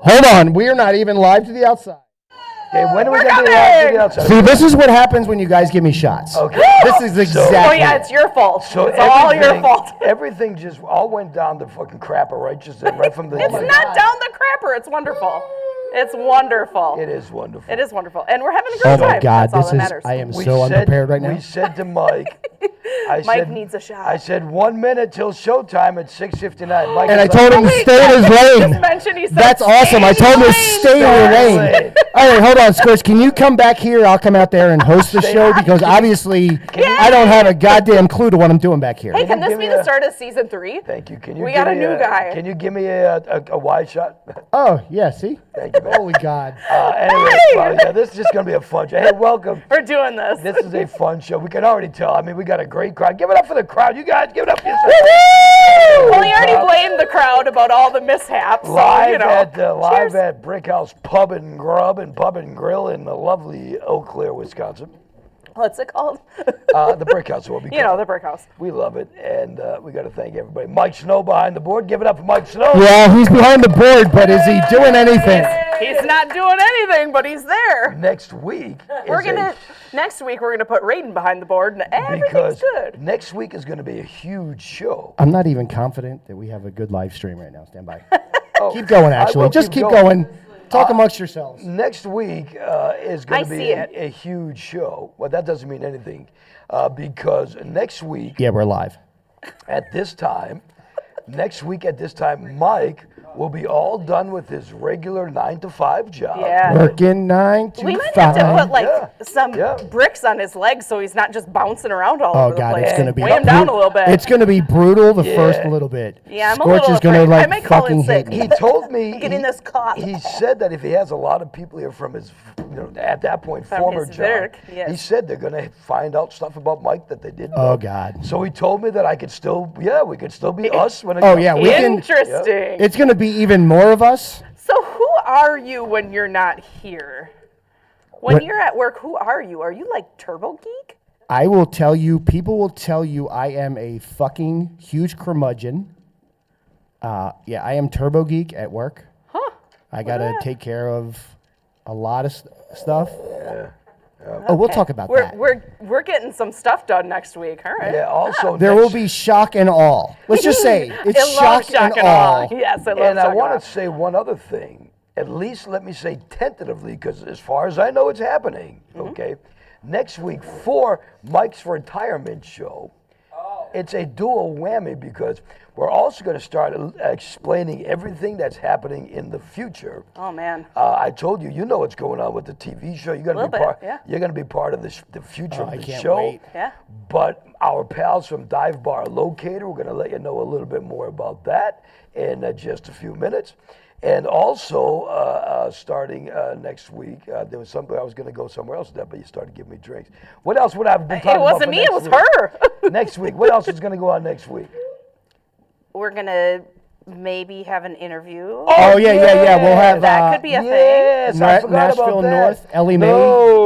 Hold on, we're not even live to the outside. Okay, when are we going to be live to the outside? See, this is what happens when you guys give me shots. Okay. This is exactly. Oh yeah, it's your fault. So it's all your fault. Everything just all went down the fucking crapper, right? Just right from the. It's not down the crapper. It's wonderful. It's wonderful. It is wonderful. It is wonderful, and we're having a great time. Oh my God, That's all this that is. matters. I am so unprepared right now. We said to Mike. Mike needs a shot. I said 1 minute till showtime at 6:59. Mike And I told him to stay in his lane. Just mentioned he said That's awesome. I told him to stay in your lane. All right, hold on, Squish. Can you come back here? I'll come out there and host the show because obviously I don't have a goddamn clue to what I'm doing back here. Hey, can this be the start of season 3? Thank you. Can you? We got a new guy. Can you give me a wide shot? Oh, yeah, see? Thank you, man. Holy God. Anyway, well, yeah, this is just going to be a fun show. Hey, welcome. We're doing this. This is a fun show. We can already tell. I mean, we got a great crowd. Give it up for the crowd. You guys, give it up for yourself. Well, he already blamed the crowd about all the mishaps. Live Cheers. at Brick House Pub and Grill in the lovely Eau Claire, Wisconsin. What's it called? The Brick House will be called. The Brick House. We love it, and we got to thank everybody. Mike Snow behind the board. Give it up for Mike Snow. Yeah, he's behind the board, but is he doing anything? He's not doing anything, but he's there. Next week, Next week we're gonna put Raiden behind the board, and everything's good. Next week is going to be a huge show. I'm not even confident that we have a good live stream right now. Stand by. Oh, Keep going, actually. Just keep going. Talk amongst yourselves. Next week is going to be a huge show. Well, that doesn't mean anything because next week. Yeah, we're live. At this time, Mike will be all done with his regular 9 to 5 job. Yeah. Working 9 to 5. We might have to put some bricks on his legs so he's not just bouncing around all over the place. Oh God, it's gonna be. Weigh him down a little bit. It's gonna be brutal the first little bit. Yeah, I'm Scorch a little is gonna afraid. I like might call in fucking sick. hate me. He told me Getting this caught. He said that if he has a lot of people here from his, at that point, former his job, work, yes. he said they're gonna find out stuff about Mike that they didn't Oh know. God. So he told me that I could still, we could still be us when it Oh comes. yeah, we can. Interesting. It's gonna be even more of us. So who are you when you're not here? When you're at work, who are you? Are you like Turbo Geek? I will tell you. People will tell you I am a fucking huge curmudgeon. Yeah, I am Turbo Geek at work. Huh? I gotta take care of a lot of stuff. Oh, we'll talk about that. We're getting some stuff done next week. All right. Yeah. Also, There will be shock and awe. Let's just say it's I love shock and awe. Yes, I love And shock I and want awe. to say one other thing. At least let me say tentatively, because as far as I know, it's happening. Okay. Next week for Mike's retirement show. It's a dual whammy because we're also going to start explaining everything that's happening in the future. Oh man! I told you, what's going on with the TV show. You're going to be part. Yeah. You're going to be part of the future of the can't show. wait. Yeah. But our pals from Bar Locator, we're going to let you know a little bit more about that in just a few minutes. And also, starting next week, there was something I was going to go somewhere else with that, but you started giving me drinks. What else would I have been talking about? It wasn't me, it was her. Next week. What else is going to go on next week? We're gonna maybe have an interview. Oh yeah. We'll have that could be a thing. Yes, I forgot Nashville about that. North. Ellie Mae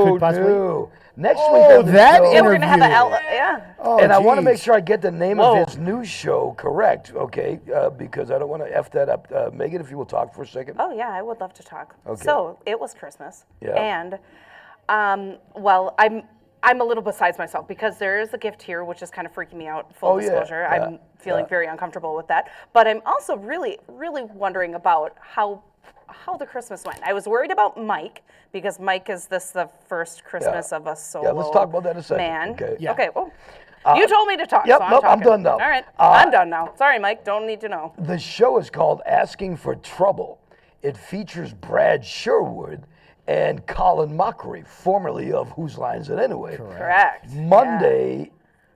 could possibly. No. Next week. Oh, that Yeah, we're gonna have interview. Oh, And I want to make geez. sure I get the name Whoa. of his new show correct, okay? Because I don't want to F that up. Megan, if you will talk for a second. Oh yeah, I would love to talk. Okay. So it was Christmas, Yeah. and well, I'm a little besides myself because there is a gift here, which is kind of freaking me out. Full Oh, yeah, disclosure, yeah, I'm feeling very uncomfortable with that. But I'm also really, really wondering about how the Christmas went. I was worried about Mike because Mike is the first Christmas of a solo. Yeah, let's talk about that in a second. Man. Okay. Yeah. Okay. Well, you told me to talk. Yep, so I'm nope, I'm talking. done now. All right. I'm done now. Sorry, Mike. Don't need to know. The show is called Asking for Trouble. It features Brad Sherwood and Colin Mockery, formerly of Whose Lines It Anyway. Correct. Monday,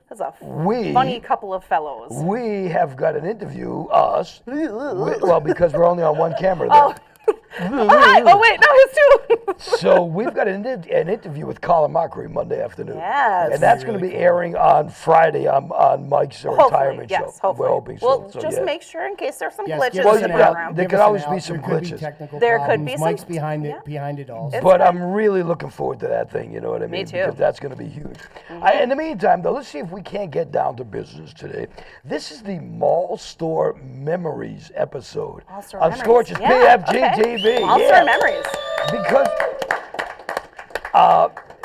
That's a we funny couple of fellows. we have got an interview, us, well, because we're only on one camera there. Hi. Oh wait, no, his too. So we've got an interview with Colin Mockery Monday afternoon. Yes. And that's going to be airing on Friday on Mike's retirement show. Hopefully. We're hoping so. Well, So, just yeah. make sure in case there's some Yes, glitches give us in an the out. program. There Give could us an always be out. some There could be glitches. technical There could problems. be some- Mike's behind yeah. behind it all. It's But good. I'm really looking forward to that thing, you know what I mean? too. Because that's going to be huge. In the meantime, though, let's see if we can't get down to business today. This is the Mall Store Memories episode Mall Store on Memories. Scorch's Yeah, PFG-TV. Mall Store Memories. Because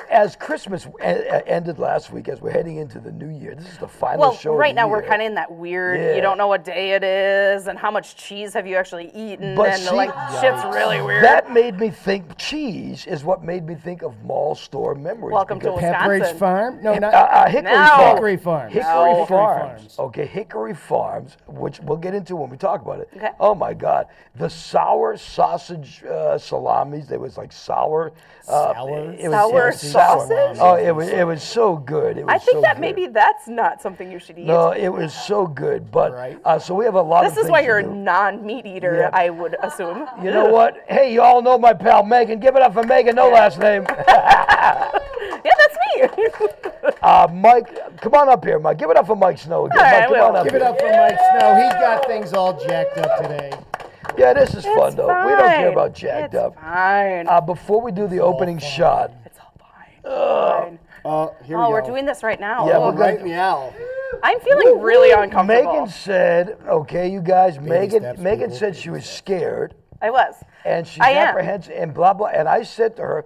as Christmas ended last week, as we're heading into the new year, this is the final Well, show right of the now year. we're kind of in that weird, Yeah. you don't know what day it is and how much cheese have you actually eaten, But and see, like shit's really weird. That made me think, cheese is what made me think of Mall Store Memories. Welcome to because- Wisconsin. Pepperidge Farm? No, not Hickory No. Farm. Hickory Farms. Hickory No. Hickory Farms. Farms. Okay, Hickory Farms, which we'll get into when we talk about it. Okay. Oh my God, the sour sausage salamis. They was like sour. Sour? It was, Sour it was sour. sausage? Oh, it was so good. It was I think so that good. maybe that's not something you should eat. No, it was so good. But Right. so we have a lot of This is things why to you're a do. non-meat eater, Yeah. I would assume. You know what? Hey, you all know my pal Megan. Give it up for Megan, no last name. Yeah, that's me. Mike, come on up here, Mike. Give it up for Mike Snow again. All right, Mike, come I will. on up Give it here. up for Mike Snow. He got things all jacked up today. Yeah, this is fun, It's though. We don't care fine. about jacked It's up. Fine. Before we do the opening shot, It's all fine. Here we Oh, go. we're doing this right now. Yeah, Oh, we're Right meow. I'm feeling really uncomfortable. Megan said, okay, you guys, Megan steps, Megan people, said she was scared I was. and she's I am. apprehensive and blah, blah. And I said to her,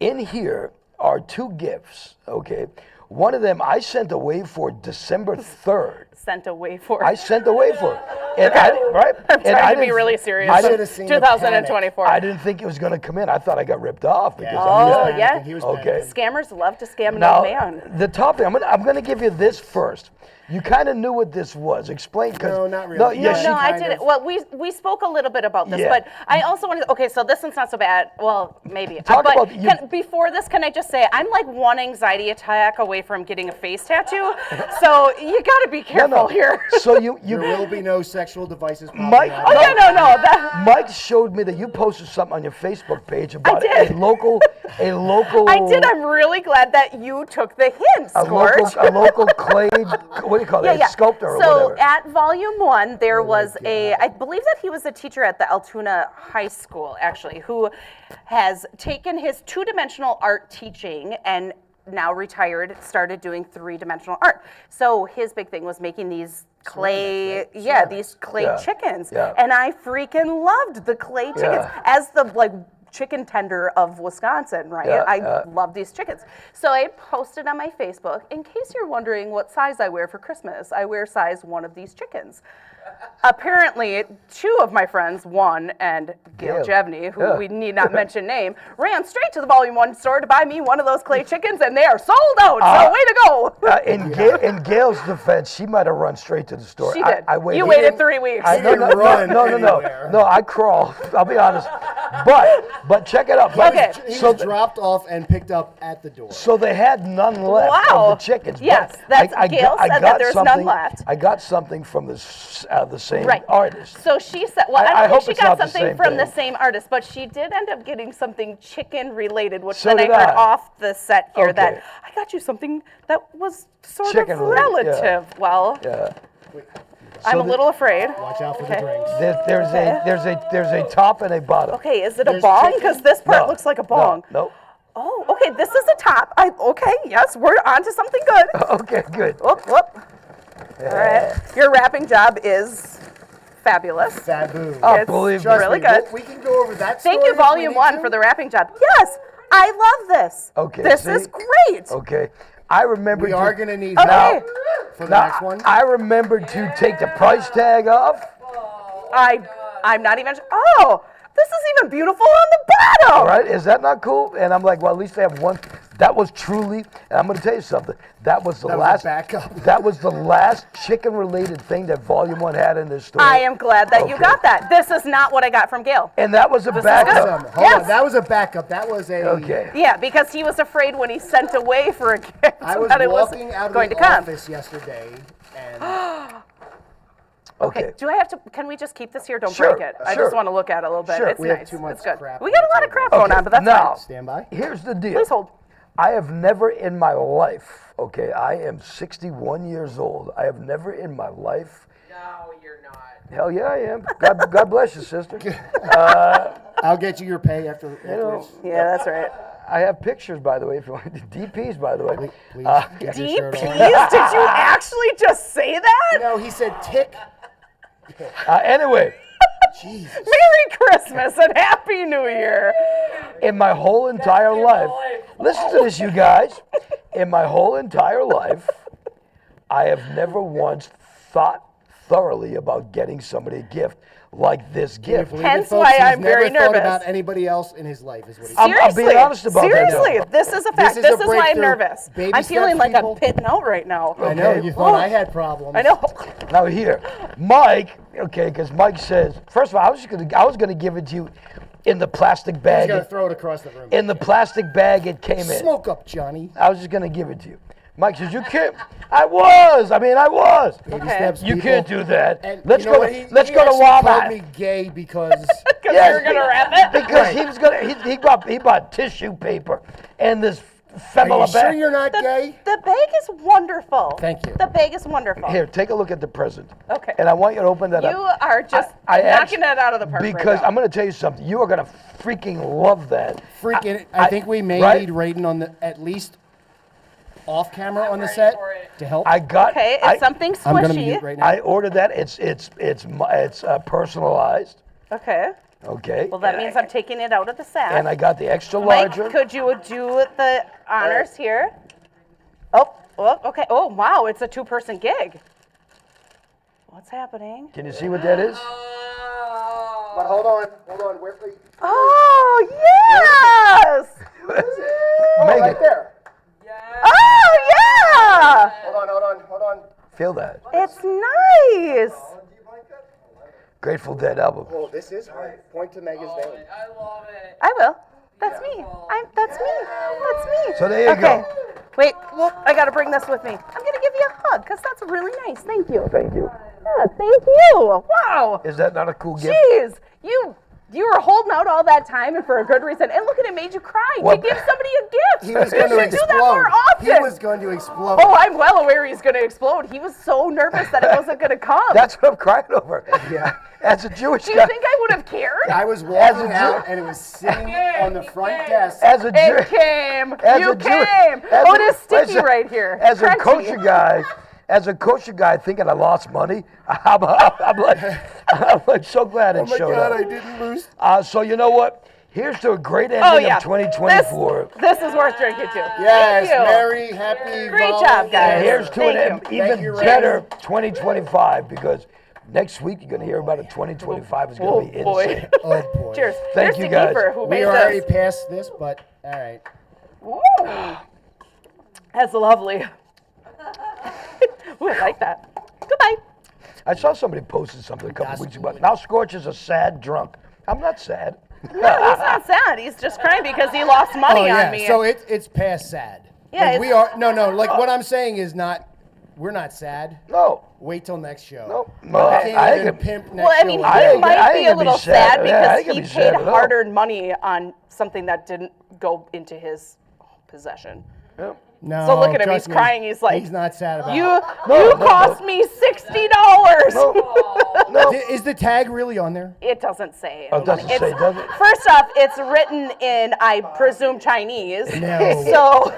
in here are two gifts, okay? One of them I sent away for December 3rd. Sent away for. I sent away for it. And right? I'm And I trying to be didn't- really serious. I should didn't- have seen the 2024. I didn't think it was going to come in. I thought I got ripped off because Oh, I'm yeah. He was Okay. panicking. Scammers love to scam an Now, old man. the topic, I'm gonna give you this first. You kind of knew what this was. Explain. 'Cause- No, not really. No, No, yeah, No, she, no, I kind didn't. of- Well, we spoke a little bit about this, Yeah. but I also wanted. Okay, so this one's not so bad. Well, maybe. Talk but about you- before this, can I just say I'm like one anxiety attack away from getting a face tattoo, so you got to be careful here. So you There will be no sexual devices popping Mike- out. Oh yeah, no. That, Mike showed me that you posted something on your Facebook page about did. a local. I did. I'm really glad that you took the hint, a Scorch. local clay. What do you call it? A sculptor or So whatever. at Volume 1, there was I believe that he was a teacher at the Altoona High School, actually, who has taken his two-dimensional art teaching and now retired, started doing three-dimensional art. So his big thing was making these clay, these clay Yeah. chickens. Yeah. And I freaking loved the clay chickens. Yeah. As the chicken tender of Wisconsin, right? Yeah, I love these chickens. So I posted on my Facebook, in case you're wondering what size I wear for Christmas, I wear size 1 of these chickens. Apparently, 2 of my friends, one and Gail Gail. Jevney, who Yeah. we need not mention name, ran straight to the Volume 1 store to buy me one of those clay chickens, and they are sold out. So way to go! In Gail's defense, she might have run straight to the store. She did. I waited. You waited 3 weeks. I, no, no, run no, anywhere. no, I crawl. I'll be honest. But check it out. Okay. He So was dropped off and picked up at the door. So they had none left Wow. of the chickens. Yes, but that's- Gail said that there's none something- left. I got something from the same Right. artist. So she said, well, I I don't hope think it's she got not the something same from the thing. same artist, but she did end up getting something chicken related, which So then I did heard I. off the set here that Okay. I got you something that was sort Chicken of related, yeah. relative. Well, Yeah. I'm a little afraid. Watch out for the Okay. drinks. There's a top and a bottom. Okay, is it a There's bong? chicken? Because this part No, looks like a bong. No. Oh, okay, this is a top. Okay, yes, we're on to something good. Okay, good. Whoop, whoop. All right, your wrapping job is fabulous. Baboon. Oh, It's believe me. Trust really me, good. We can go over that Thank story you, if we Volume need 1, to. for the wrapping job. Yes, I love this. Okay, This see? is great. Okay. I remember We are going to need Okay. help for the Now, next one. I remembered to take the price tag off. I'm not even. Oh, this is even beautiful on the bottom. All right, is that not cool? And I'm like, well, at least they have one. That was truly, and I'm going to tell you something. That was the That was last a backup. That was the last chicken-related thing that Volume 1 had in their store. I am glad that you Okay. got that. This is not what I got from Gail. And that was a is backup. good. Hold Yes. on, that was a backup. That was a. Okay. Yeah, because he was afraid when he sent away for a gift I was that it walking wasn't out of going the to come. office yesterday, and Okay. Do I have to? Can we just keep this here? Don't Sure, break it. I sure. just want to look at it a little bit. Sure. It's We have nice. too much It's good. crap We on got a the lot of table. crap going on, but that's now, fine. Stand by. Here's the deal. Please hold. I have never in my life, okay, I am 61 years old. I have never in my life. No, you're not. Hell yeah, I am. God bless you, sister. I'll get you your pay after. know, Yeah, that's right. I have pictures, by the way, if you want. DPs, by the way. Please get your DPs? shirt on. Did you actually just say that? No, he said tick. Anyway, Jesus. Merry Christmas and Happy New Year. in my whole entire life, listen to this, you guys. In my whole entire life, I have never once thought thoroughly about getting somebody a gift like this gift. Believe it, Hence folks, why he's I'm very never thought nervous. about anybody else in his life, is what he said. I'm being Seriously, honest about that, seriously, though. this is a fact. is This a is why I'm breakthrough. nervous. Baby I'm feeling steps, like people. I'm pitting out right now. I know, Okay. you thought I had problems. I know. Now here, Mike, okay, because Mike says, first of all, I was gonna give it to you in the plastic He's bag. going to throw it across the room. In the plastic bag it came in. Smoke up, Johnny. I was just gonna give it to you. Mike says, you can't. I was. Baby Okay. steps, You people. can't do that. And Let's you know go. what? He Let's go to actually Walmart. called me gay because Because we were going to wrap it. Because he was gonna. He bought tissue paper and this are femala you sure bag. you're not gay? The bag is wonderful. Thank you. The bag is wonderful. Here, take a look at the present. Okay. And I want you to open that You up. are just I knocking it out of the park right Because now. I'm going to tell you something. You are going to freaking love that. Freaking, I think we may right? need Raiden on the, at least off camera on the set for it. to help. I got. Okay, I, it's something I'm going to squishy. mute right now. I ordered that. It's personalized. Okay. Okay. Well, that means I'm taking it out of the sack. And I got the extra Mike, larger. could you do the honors here? Oh, okay. Oh, wow, it's a two-person gig. What's happening? Can you see what that is? But hold on. Where, Oh, yes! Megan, there. Oh, yeah! Hold on. feel that. It's nice. Grateful Dead album. Oh, this is hard. Point to Mega's name. I love it. I will. That's me. That's me. That's me. So there you okay. go. Wait, well, I got to bring this with me. I'm going to give you a hug because that's really nice. Thank you. Thank you. Yeah, thank you. Wow. Is that not a cool gift? Jeez, you were holding out all that time and for a good reason. And look at it, made you cry. What? To give somebody a gift. He was You going to should do that more explode. often. He was going to explode. Oh, I'm well aware he's going to explode. He was so nervous that it wasn't going to come. That's what I'm crying over. Yeah. As a Jewish Do you guy. think I would have cared? I was As walking a out Jew- and it was sitting on the front desk. As a It Jew- came. as You a Jew- came. as Oh, a- it is sticky listen, right here. As a Crunchy. kosher guy thinking I lost money, I'm like so glad it Oh my showed God, up. I didn't lose. So you know what? Here's to a great ending Oh, yeah. of 2024. This is worth drinking too. Yes, Thank you. Merry, happy. Great job, guys. And here's to Thank an you. even you, Ray. better 2025 because next week you're going to hear about it. 2025 is going to be boy. insane. Oh boy. Cheers. Thank Here's you, to guys. Kiefer, who We made are already this. past this, but all right. Ooh. That's lovely. Ooh, I like that. Goodbye. I saw somebody posted something a couple weeks ago. Now Scorch is a sad drunk. I'm not sad. No, he's not sad. He's just crying because he lost money Oh yeah. on me. So it's past sad. Yeah, Like, we are no. Like what I'm saying is not. We're not sad. No. Wait till next show. No. I I can't even ain't- pimp next well, I mean, show. I he ain't might be a gonna be little sad. sad Yeah, I because ain't gonna he be sad paid at all. hard-earned money on something that didn't go into his possession. Yeah. No, So look at him, trust he's me, crying, he's like, he's not sad about You it. No, cost me $60. No. Is the tag really on there? It doesn't say. Oh, it doesn't say, does it? First off, it's written in, I presume, Chinese. No. So,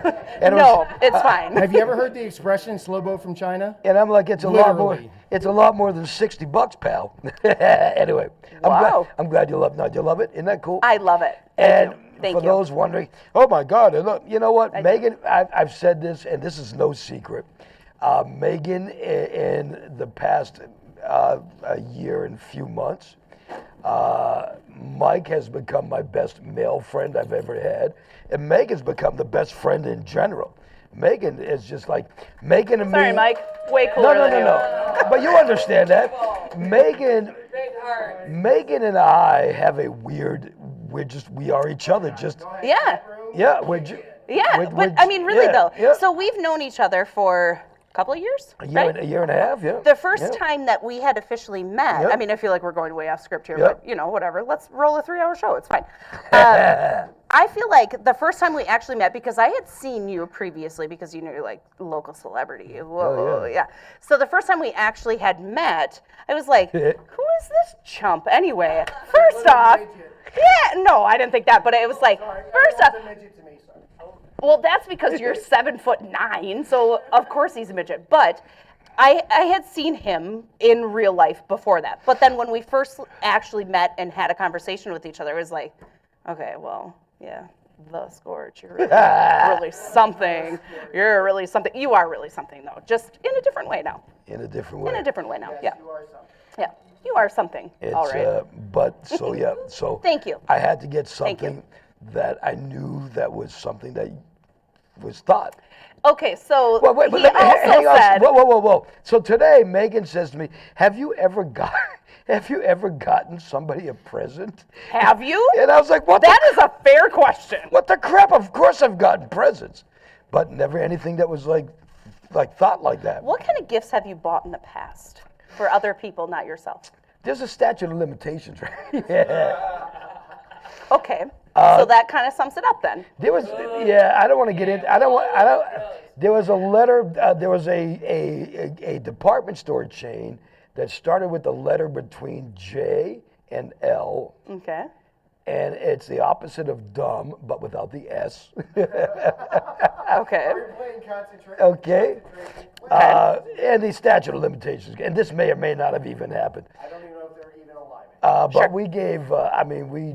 And it no, was- it's fine. Have you ever heard the expression "slow boat from China"? And I'm like, it's a lot more. Literally. It's a lot more than $60, pal. Anyway, Wow. I'm glad you love it. Now, do you love it? Isn't that cool? I love it. And Thank for you. those wondering, oh my God, and look, you know what? Megan, I've said this, and this is no secret. Megan, in the past a year and few months, Mike has become my best male friend I've ever had, and Megan's become the best friend in general. Megan is just like, Megan and Sorry, me. Mike. Way cooler No. than you. But you understand that. Megan and I have a weird, we are each other. Just, Yeah. yeah, Yeah, but I mean, really yeah, though. yeah. So we've known each other for couple of years, A year and a half, yeah. The first time that we had officially met, Yep. I mean, I feel like we're going way off script here, Yep. but whatever. Let's roll a 3-hour show. It's fine. I feel like the first time we actually met, because I had seen you previously, because you're like local celebrity. Whoa, yeah. yeah. So the first time we actually had met, I was like, who is this chump anyway? First off, yeah, no, I didn't think that, but it was like, first off, well, that's because you're 7'9", so of course he's a midget. But I had seen him in real life before that. But then when we first actually met and had a conversation with each other, it was like, okay, well, yeah, the Scorch, you're really something. You're really something. You are really something, though, just in a different way now. In a different way. In a different way now, yeah. Yeah, you are something, all right. So Thank you. I had to get Thank you. something that I knew that was something that was thought. Okay, so Well, wait, he let me, hang also on. said, Whoa. So today, Megan says to me, have you ever gotten somebody a present? have you? And I was like, That is a fair question. what the crap? Of course I've gotten presents, but never anything that was like thought like that. What kind of gifts have you bought in the past for other people, not yourself? There's a statute of limitations, right? Yeah. Okay, so that kind of sums it up then. There was, I don't want to get into, there was a letter, there was a department store chain that started with the letter between J and L, Okay. and it's the opposite of dumb, but without the S. Okay. Okay? And the statute of limitations, and this may or may not have even happened. I don't even know if they're even alive. But we gave, we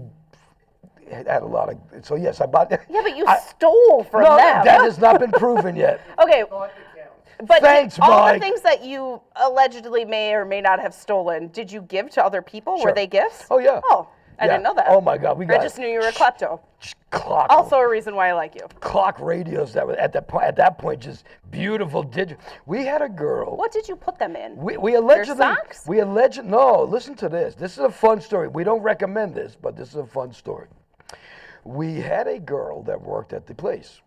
had a lot of, so yes, I bought. Yeah, but you stole from No, them. that has not been proven yet. Okay, but Thanks, all the Mike. things that you allegedly may or may not have stolen, did you give to other people? Sure. Were they gifts? Oh, yeah. Oh, I Yeah. didn't know that. Oh, my God, we got I just knew you were a klepto. Clock. Also a reason why I like you. Clock radios that were at that point just beautiful digital. We had a girl. What did you put them in? We allegedly. socks? No, listen to this. This is a fun story. We don't recommend this, but this is a fun story. We had a girl that worked at the place.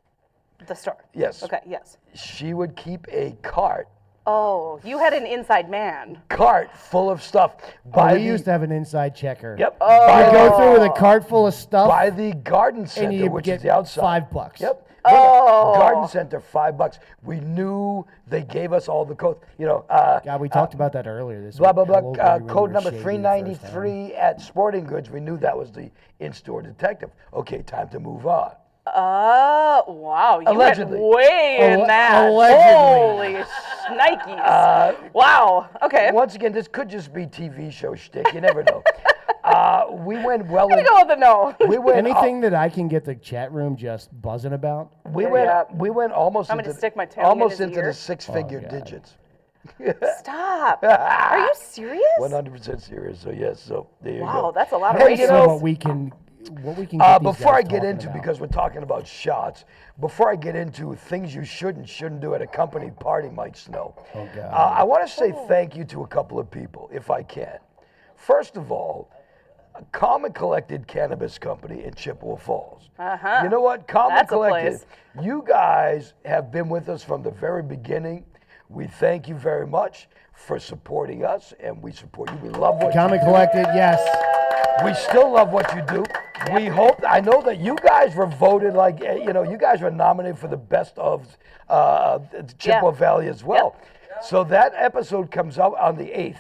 The store. Yes. Okay, yes. She would keep a cart Oh, you had an inside man. full of stuff. We used to have an inside checker. Yep. You go through with a cart full of stuff, By the garden center, and you which get is the outside. $5. Yep. Oh. Garden center, $5. We knew they gave us all the codes. God, we talked about that earlier this blah, week. blah, how blah. old were you when Code you were number shady the first 393 at Sporting Goods. We knew that was the in-store detective. Okay, time to move on. Wow, you Allegedly. went way in that. Allegedly. Holy shnikes. Wow, okay. Once again, this could just be TV show shtick. You never know. We went well. I'm gonna go with the no. We went Anything that I can get the chat room just buzzing about. We went. Yeah. We went almost. I'm into, gonna stick my tongue in almost his into ear. the six-figure God. digits. Stop. Are you serious? 100% serious. So yes. So there you go. Wow, that's a lot of Hey, radio. you know, What we can get these before I guys get talking into, about. because we're talking about shots, before I get into things you shouldn't do at a company party, Mike Snow, Oh, God. I want to say thank you to a couple of people, if I can. First of all, Calm and Collected Cannabis Company in Chippewa Falls. Uh-huh. You know what? Calm and That's a Collected, place. you guys have been with us from the very beginning. We thank you very much for supporting us, and we support you. We love what Common you do. Collected, yes. We still love what you do. We hope, I know that you guys were voted you guys were nominated for the best of Chippewa Valley as well. So that episode comes out on the 8th,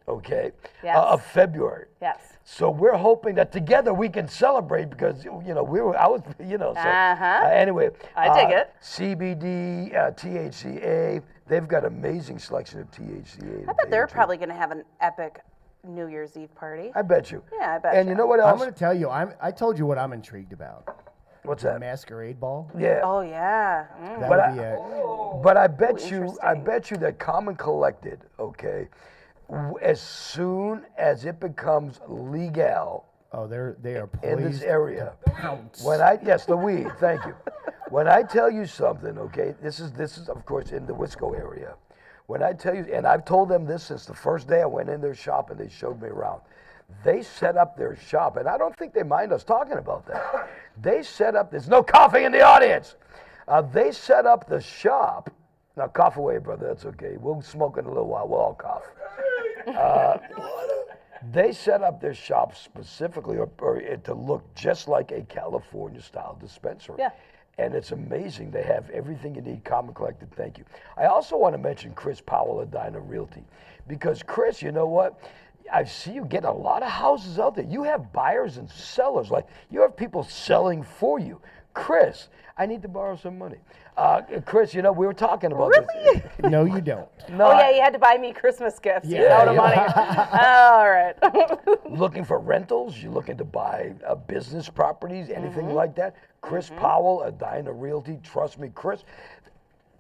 okay, Yes. of February. Yes. So we're hoping that together we can celebrate because, anyway. I dig it. CBD, THCA, they've got amazing selection of THCA. I bet they're probably gonna have an epic New Year's Eve party. I bet you. Yeah, I bet And you. you know what I'm else? going to tell you, I told you what I'm intrigued about. What's The that? masquerade ball. Yeah. Oh yeah. That But would be a... But I bet you interesting. that Common Collected, okay, as soon as it becomes legal Oh, they are in this poised area. to pounce. Yes, the weed. Thank you. When I tell you something, okay, this is of course in the Wisco area. When I tell you, and I've told them this since the first day I went in their shop and they showed me around. They set up their shop, and I don't think they mind us talking about that. They set up. There's no coughing in the audience. They set up the shop, Now cough away, brother. That's okay. We'll smoke in a little while. We'll all cough. They set up their shop specifically to look just like a California-style dispensary. Yeah. And it's amazing. They have everything you need. Common Collective, thank you. I also want to mention Chris Powell at Dinah Realty. Because, Chris, you know what? I see you get a lot of houses out there. You have buyers and sellers. Like, you have people selling for you. Chris, I need to borrow some money. Chris, you know, we were talking about Really? this. No, you don't. No, Oh, yeah, you had to buy me Christmas gifts. He's Yeah, out of money. All right. looking for rentals, you're looking to buy business properties, anything like that. Chris Powell at Dinah Realty. Trust me, Chris.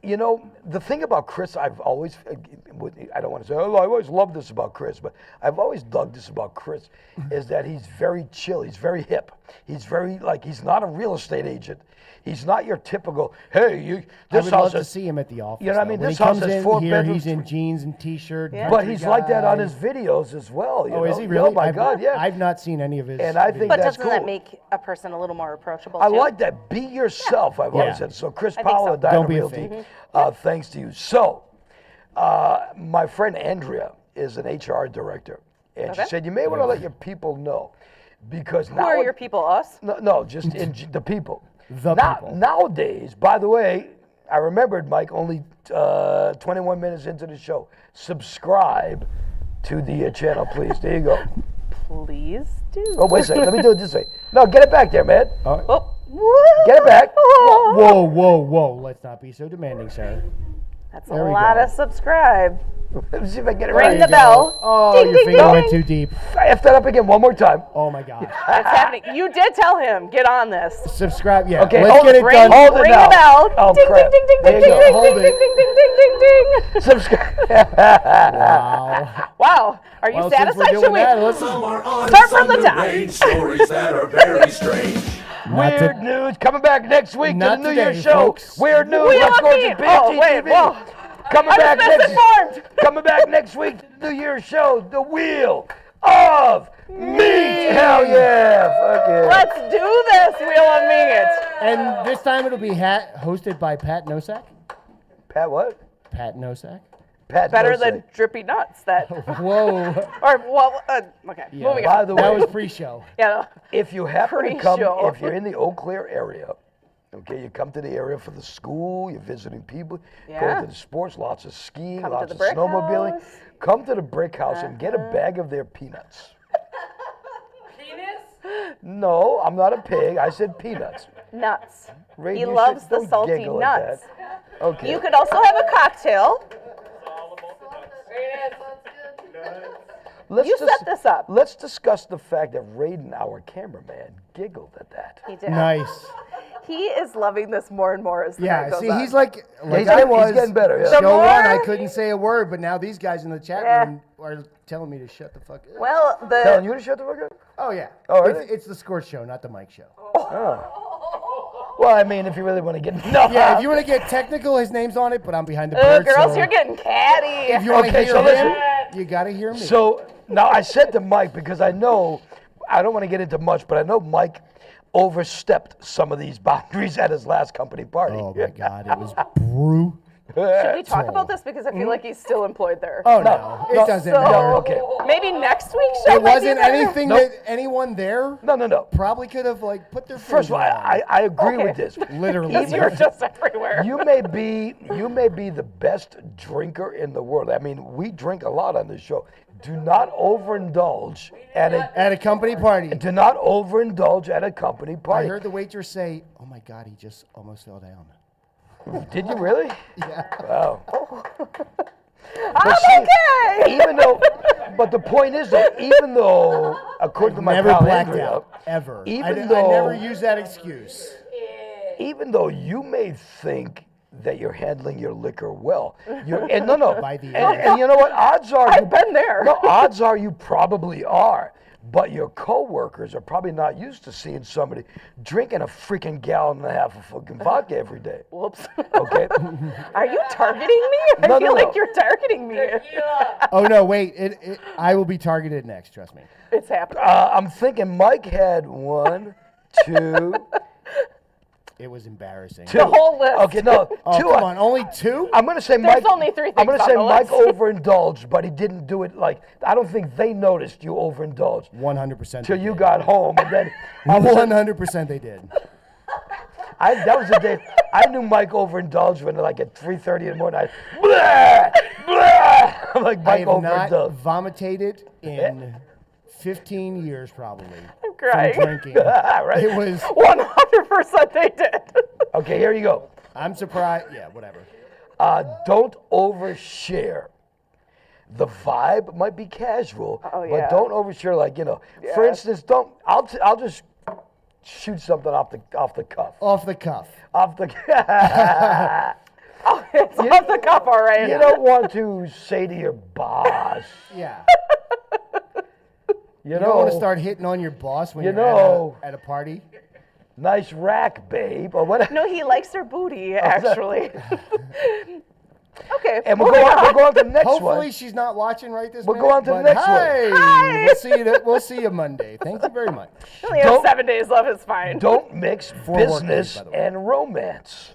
You know, the thing about Chris, I've always, I don't want to say, oh, I always loved this about Chris, but I've always dug this about Chris, is that he's very chill. He's very hip. He's very, he's not a real estate agent. He's not your typical, hey, I this would love house to is, see him at the office. You know what I though. mean? When This he house comes has in 4 here, bedrooms. he's in jeans and t-shirt. Yeah. But country he's like that on guy. his videos as well. You Oh, know? is he really? Oh, my God, yeah. I've not seen any of his. And I think videos. But that's doesn't that cool. make a person a little more approachable, I too? like that. Be yourself, I've always Yeah. said. So Chris think Powell so. at Dinah Don't be a Realty, fake. thanks to you. So, my friend Andrea is an HR director. And Okay. she said, you may want to let your people know. Because Who now... are your people, us? No, just the people. The people. Nowadays, by the way, I remembered, Mike, only 21 minutes into the show. Subscribe to the channel, please. There you go. Please do. Oh, wait a second. Let me do it this way. No, get it back there, man. Oh. Get it back. Whoa, whoa, whoa! Let's not be so demanding, sir. That's There a we lot go. of subscribe. Let me see if I can get it Ring right. the bell. Oh, Ding, your ding, finger ding, went ding. too deep. I F that up again one more time. Oh my God. It's happening. You did tell him, get on this. Subscribe. Yeah. Okay, let's hold get it, it Ring, done. Hold it ring now. the bell. Oh, ding, crap. ding, ding, There ding, you ding, go. ding, Hold ding, it. ding, ding, ding, ding, ding, ding. Subscribe. Wow. Wow. Are you Well, since we're satisfied? doing Should we that, let's Some are honest, Start from some the top. deranged, stories that are very strange. not Weird to- news coming back next week to the Not New today, Year's show. folks. Weird news. Wheel Let's of go to Meat. Oh, wait, whoa. PFG-TV. Coming I'm back next. misinformed. Coming back next week to the New Year's show. The Wheel of Meat. Hell yeah! Fuck yeah. Let's do this, Wheel of Meat. And this time it'll be hosted by Pat Nosak. Pat what? Pat Nosak. Pat Better Nosek. than Drippy Nuts. That. Whoa. Or, well, okay. Yeah. Moving By on. the That way, was pre-show. Yeah. if you happen to come, Pre-show. if you're in the Eau Claire area, okay, you come to the area for the school, you're visiting people, Yeah. going to the sports, lots of skiing, Come to lots the of Brick snowmobiling. House. Come to the Brick House and get a bag of their peanuts. Penis? No, I'm not a pig. I said peanuts. Nuts. Ray, He you loves should- the don't salty giggle at nuts. that. Okay. You could also have a cocktail. Let's You set this up. Let's discuss the fact that Raiden, our cameraman, giggled at that. He did. Nice. He is loving this more and more as the Yeah. night goes See, on. he's like he's I getting- was. he's getting better, yeah. Show The more- one, I couldn't say a word, but now these guys in the chat Yeah. room are telling me to shut the fuck up. Well, Telling the you to shut the fuck up? Oh yeah. Oh, really? It's the Scorch show, not the Mike show. Well, I mean, if you really want to get no. Yeah, if you want to get technical, his name's on it, but I'm behind the board. girls, so you're getting catty. if you want to Okay, hear so him, listen. you got to hear me. So now I said to Mike, because I know, I don't want to get into much, but I know Mike overstepped some of these boundaries at his last company party. Oh my God, it was brutal. Should we talk about this because I feel like he's still employed there? Oh no, it doesn't So matter. Okay. maybe next week's show. It might be wasn't better. anything Nope. that anyone there No. probably could have like put their First of all, finger on. I agree Okay. with this. Literally. Because you're just everywhere. You may be the best drinker in the world. I mean, we drink a lot on this show. Do not overindulge at At a company party. a company I party. heard the waitress say, "Oh my God, he just almost fell down." Did you really? Yeah. Wow. I'm see, okay. But the point is that even though, according to my Never pal blacked Andrea, out ever. even I though- never use that excuse. even though you may think that you're handling your liquor well, and no, By the and you know what? Odds are I've been there. No, odds are you probably are. But your coworkers are probably not used to seeing somebody drinking a freaking gallon and a half of fucking vodka every day. Whoops. Okay? Are you targeting me? No, I feel no. like you're targeting me. Oh no, wait! I will be targeted next. Trust me. It's happening. I'm thinking Mike had 1, 2, It was embarrassing. The whole list. Okay, no, Oh, two. come on, only 2? I'm gonna say There's Mike. only 3 I'm things gonna on say the Mike list. overindulged, but he didn't do it like. I don't think they noticed you overindulged 100%. till you got home, and then all of a sudden, 100% they did. that was the day I knew Mike overindulged when like at 3:30 in the morning. Blah, blah. I'm like I Mike have not overindulged. vomited in 15 years probably. I'm crying. From drinking. Right. It was. 100% they did. Okay, here you go. I'm surprised. Yeah, whatever. Don't overshare. The vibe might be casual, Oh, yeah. but don't overshare. Like for instance, don't. I'll just shoot something off the cuff. Off the cuff. Off the. It's off the cuff, all right. You don't want to say to your boss. Yeah. You You know, don't want to start hitting on your boss when You you're know. at a party. nice rack, babe, or whatever. No, he likes her booty, actually. Okay. And we'll go on to the next Hopefully one. she's not watching right this We'll minute. go on to the but next one. hey, Hi. We'll see you Monday. Thank you very much. We only have Don't- 7 days left. It's fine. Don't mix 4 work business days, by the way. and romance.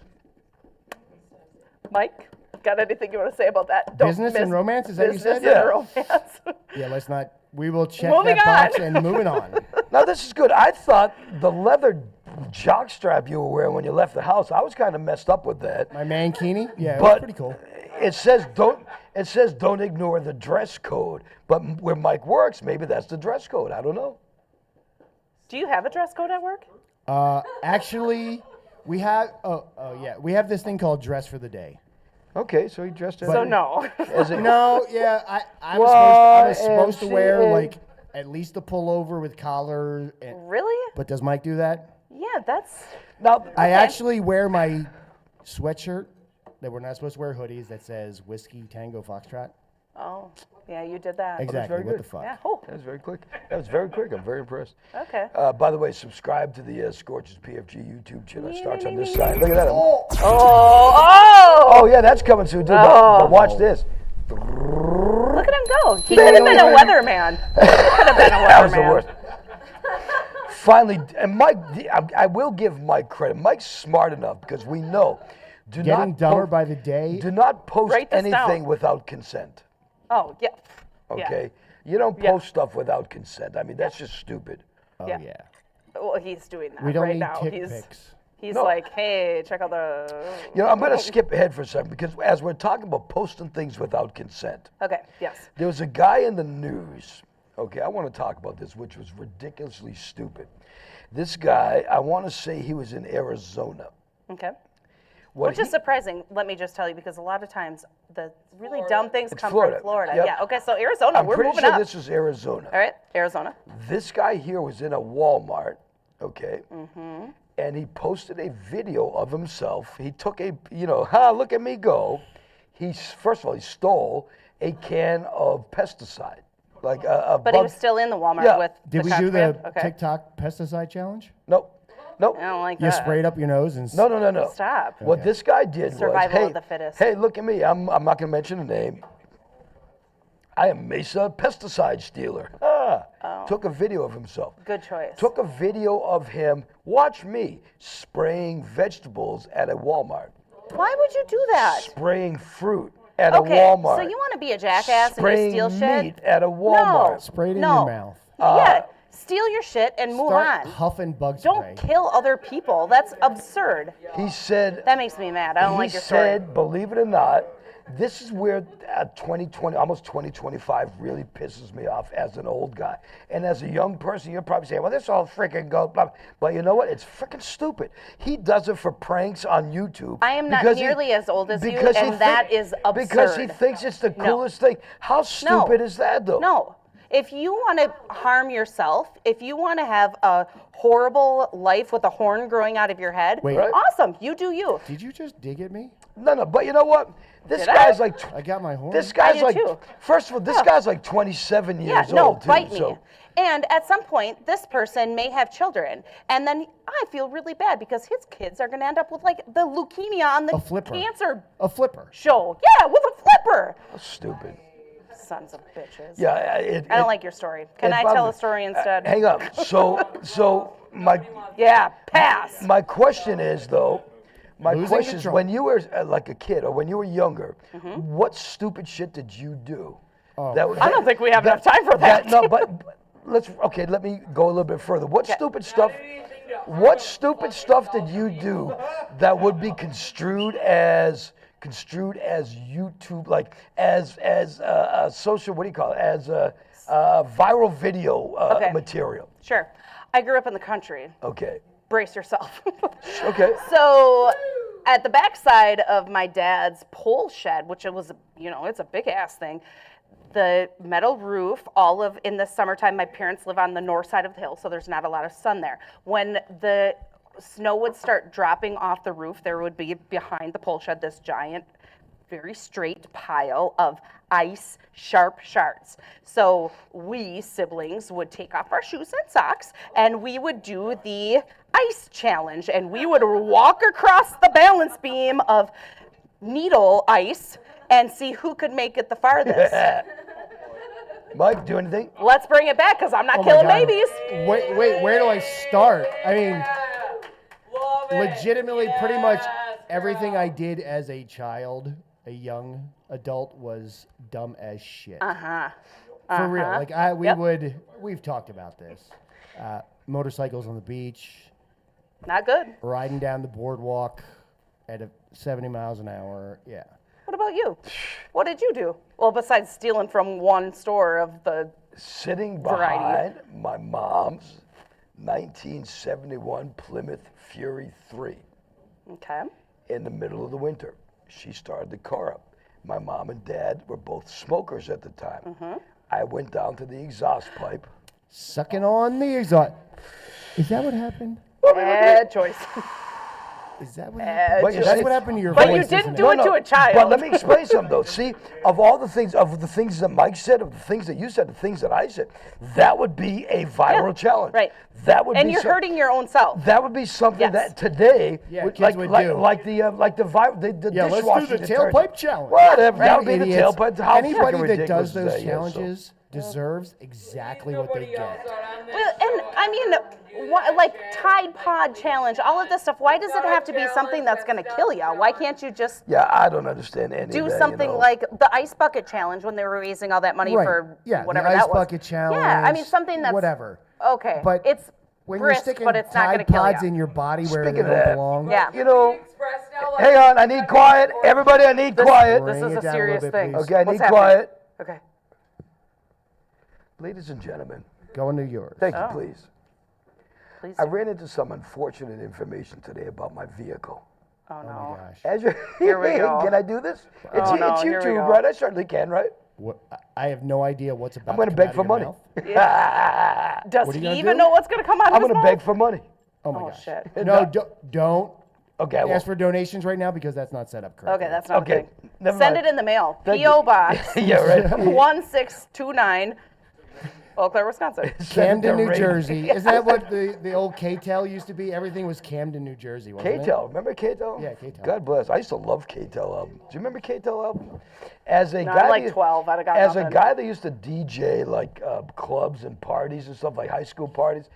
Mike, got anything you want to say about that? Don't Business and miss romance, is that what you business said? and romance. Yeah, let's not. We will check Moving that box on. and moving on. Now this is good. I thought the leather jockstrap you were wearing when you left the house, I was kind of messed up with that. My mankini. Yeah, it was But pretty cool. it says don't ignore the dress code. But where Mike works, maybe that's the dress code. I don't know. Do you have a dress code at work? Actually, we have. We have this thing called dress for the day. Okay, so he dressed as So no. as a- No, yeah, I was supposed to wear YMCA. like at least a pullover with collar. Really? But does Mike do that? Yeah, that's. Now, I actually wear my sweatshirt that we're not supposed to wear hoodies that says Whiskey Tango Foxtrot. Oh, yeah, you did that. Exactly. very What good. the fuck? Yeah. Oh, that was very quick. That was very quick. I'm very impressed. okay. By the way, subscribe to the Scorches PFG YouTube channel. It starts on this side. Look at that. Oh! Oh yeah, that's coming soon too. But watch this. Look at him go. He could have been a weatherman. Could have been a That was the weatherman. worst. Finally, and Mike, I will give Mike credit. Mike's smart enough because we know. Do Getting not dumber post, by the day. do not post Write this anything down. without consent. Oh, yeah. Okay, you don't Yeah. post stuff without consent. I mean, that's just stupid. Oh Yeah. yeah. Well, he's doing that We don't right need now. tick He's pics. No. like, hey, check out the. You know, I'm going to skip ahead for a second because as we're talking about posting things without consent, Okay. Yes. there was a guy in the news. Okay, I want to talk about this, which was ridiculously stupid. This guy, I want to say he was in Arizona. Okay. What Which is surprising, let me just tell you, because a lot of times the really dumb things It's come Florida. from Florida. Yep. Yeah, okay, so Arizona, I'm we're pretty moving sure up. this was Arizona. All right, Arizona. This guy here was in a Walmart, okay, Mm-hmm. and he posted a video of himself. He took look at me go. First of all, he stole a can of pesticide, like a But he was still in the Walmart Yeah. with Did we trash do can? the Okay. TikTok pesticide challenge? Nope. I don't like You that. sprayed up your nose and No. Stop. What this guy did Survival was, hey, of the fittest. hey, look at me. I'm not going to mention a name. I am Mesa pesticide stealer. Took a video of himself. Good choice. Took a video of him, watch me, spraying vegetables at a Walmart. Why would you do that? Spraying fruit at Okay, a Walmart. so you want to be a jackass spraying and you steal shit? meat at a Walmart. sprayed in No. your mouth. Yeah, steal your shit and move Start on. huffing bug spray. Don't kill other people. That's absurd. He said, That makes me mad. I don't like your story. said, believe it or not, this is where 2020, almost 2025 really pisses me off as an old guy. And as a young person, you're probably saying, well, this all freaking goes, blah. But you know what? It's freaking stupid. He does it for pranks on YouTube. I am not because nearly as old as you, because he and that is Because he absurd. thinks it's the coolest thing. How stupid is that, though? No. If you want to harm yourself, if you want to have a horrible life with a horn growing out of your head, Wait. Right. awesome. You do you. Did you just dig at me? No, but you know what? This Did I? guy's like, I got my horn. this guy's did like, too. first of all, this guy's like 27 Yeah, years no, old, too. bite me. So. And at some point, this person may have children. And then I feel really bad because his kids are going to end up with like the leukemia on the A flipper. cancer A flipper. show. Yeah, with a flipper. Stupid. Sons of bitches. Yeah, I don't like your story. Can it I tell bothers a story instead? Hang on. So Yeah, pass. My question is though. My Losing question is, control. when you were like a kid or when you were younger, Mm-hmm. what stupid shit did you do? Oh. I don't think we have enough time for that. No, but let me go a little bit further. What stupid stuff? What stupid stuff did you do that would be construed as YouTube, like as social? What do you call it? As viral video material. Sure. I grew up in the country. Okay. Brace yourself. Okay. So at the backside of my dad's pole shed, which it was, it's a big ass thing, the metal roof, in the summertime, my parents live on the north side of the hill, so there's not a lot of sun there. When the snow would start dropping off the roof, there would be behind the pole shed this giant, very straight pile of ice sharp shards. So we siblings would take off our shoes and socks and we would do the ice challenge, and we would walk across the balance beam of needle ice and see who could make it the farthest. Mike, do anything? Let's bring it back because I'm not Oh my killing God. babies. Wait, where do I start? I mean, Love it. legitimately, pretty much Yes, everything girl. I did as a child, a young adult, was dumb as shit. For real. Like we've talked about this. Motorcycles on the beach, Not good. riding down the boardwalk at 70 miles an hour. Yeah. What about you? What did you do? Well, besides stealing from one store of the Sitting Variety. behind my mom's 1971 Plymouth Fury 3 okay. in the middle of the winter. She started the car up. My mom and dad were both smokers at the time. Mm-hmm. I went down to the exhaust pipe. Sucking on the exhaust. Is that what happened? Bad choice. Is that what happened? But you That's see- what happened to your But voice. you didn't isn't do it? it to a child. But let me explain something though. See, of the things that Mike said, of the things that you said, the things that I said, that would be a viral challenge. Right. That would And be you're hurting your own self. That would be something Yes. that today, Yeah, would, kids would do. like the Yeah, let's dishwasher do the detergent. tailpipe challenge. Whatever, that Right, would be the idiots. tailpipe. How Anybody fucking that ridiculous does is those that? Yeah, so- challenges deserves exactly what they Nobody else get. out on this Well, and show. I mean, like Tide Pod challenge, all of this stuff. Why does it have to be something that's going to kill you? Why can't you just Yeah, I don't understand any do of that, something like the ice bucket challenge when they were raising all that money Right. for Yeah, whatever the ice that was? bucket challenge. Yeah, I mean something that's whatever. Okay, But it's when brisk, you're sticking but it's not going Tide to kill Pods you. in your body where Speaking they of don't that, belong. Yeah. You know, Express now, like, hang on, I need quiet. Everybody, I need quiet. This Bring is it a down a serious little bit, thing. please. Okay, I What's need happening? quiet. Okay. Ladies and gentlemen, Go into yours. thank Oh. you, please. Please. I ran into some unfortunate information today about my vehicle. Oh Oh no. my gosh. As you, Here we go. Can I do this? It's, Oh, no, it's here we YouTube, go. right? I certainly can, right? What, I have no idea what's about I'm going to to beg come for out of money. your mouth. Does What are you he gonna even do? know what's going to come out I'm of his going to mouth? beg for money. Oh my Oh gosh. shit. No, don't Okay, I won't. ask for donations right now because that's not set up correctly. Okay, that's not Okay, a thing. never Send mind. it in the mail. Thank P.O. you. Box Yeah, right. 1629, Eau Claire, Wisconsin. Camden, New Ray. Jersey. Is that what the old K-Tel used to be? Everything was Camden, New Jersey, wasn't it? K-Tel, remember K-Tel? Yeah, K-Tel. God bless. I used to love K-Tel albums. Do you remember K-Tel album? As a No, guy, I'm like that- 12. I'd have got As a nothing. guy that used to DJ like clubs and parties and stuff, like high school parties,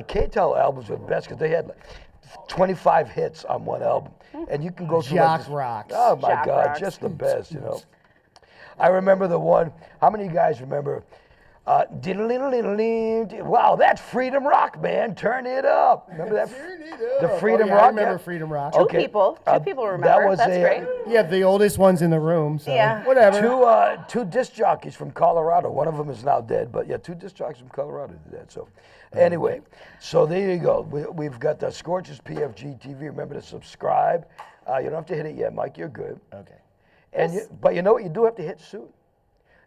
K-Tel albums were the best because they had like 25 hits on one album, and you can go through Jock like this- rocks. Oh my Jock God, rocks. just the best, you know. I remember the one. How many of you guys remember? Wow, that's Freedom Rock, man. Turn it up. Remember that? The Freedom yeah, Rock. I remember yeah? Freedom Rock. Two people remember. That was That's a, great. Yeah, the oldest ones in the room. So Yeah. whatever. Two disc jockeys from Colorado. One of them is now dead, but yeah, two disc jockeys from Colorado did that. So, anyway, so there you go. We've got the Scorch's PFG-TV. Remember to subscribe. You don't have to hit it yet, Mike. You're good. Okay. And but you know what? You do have to hit soon.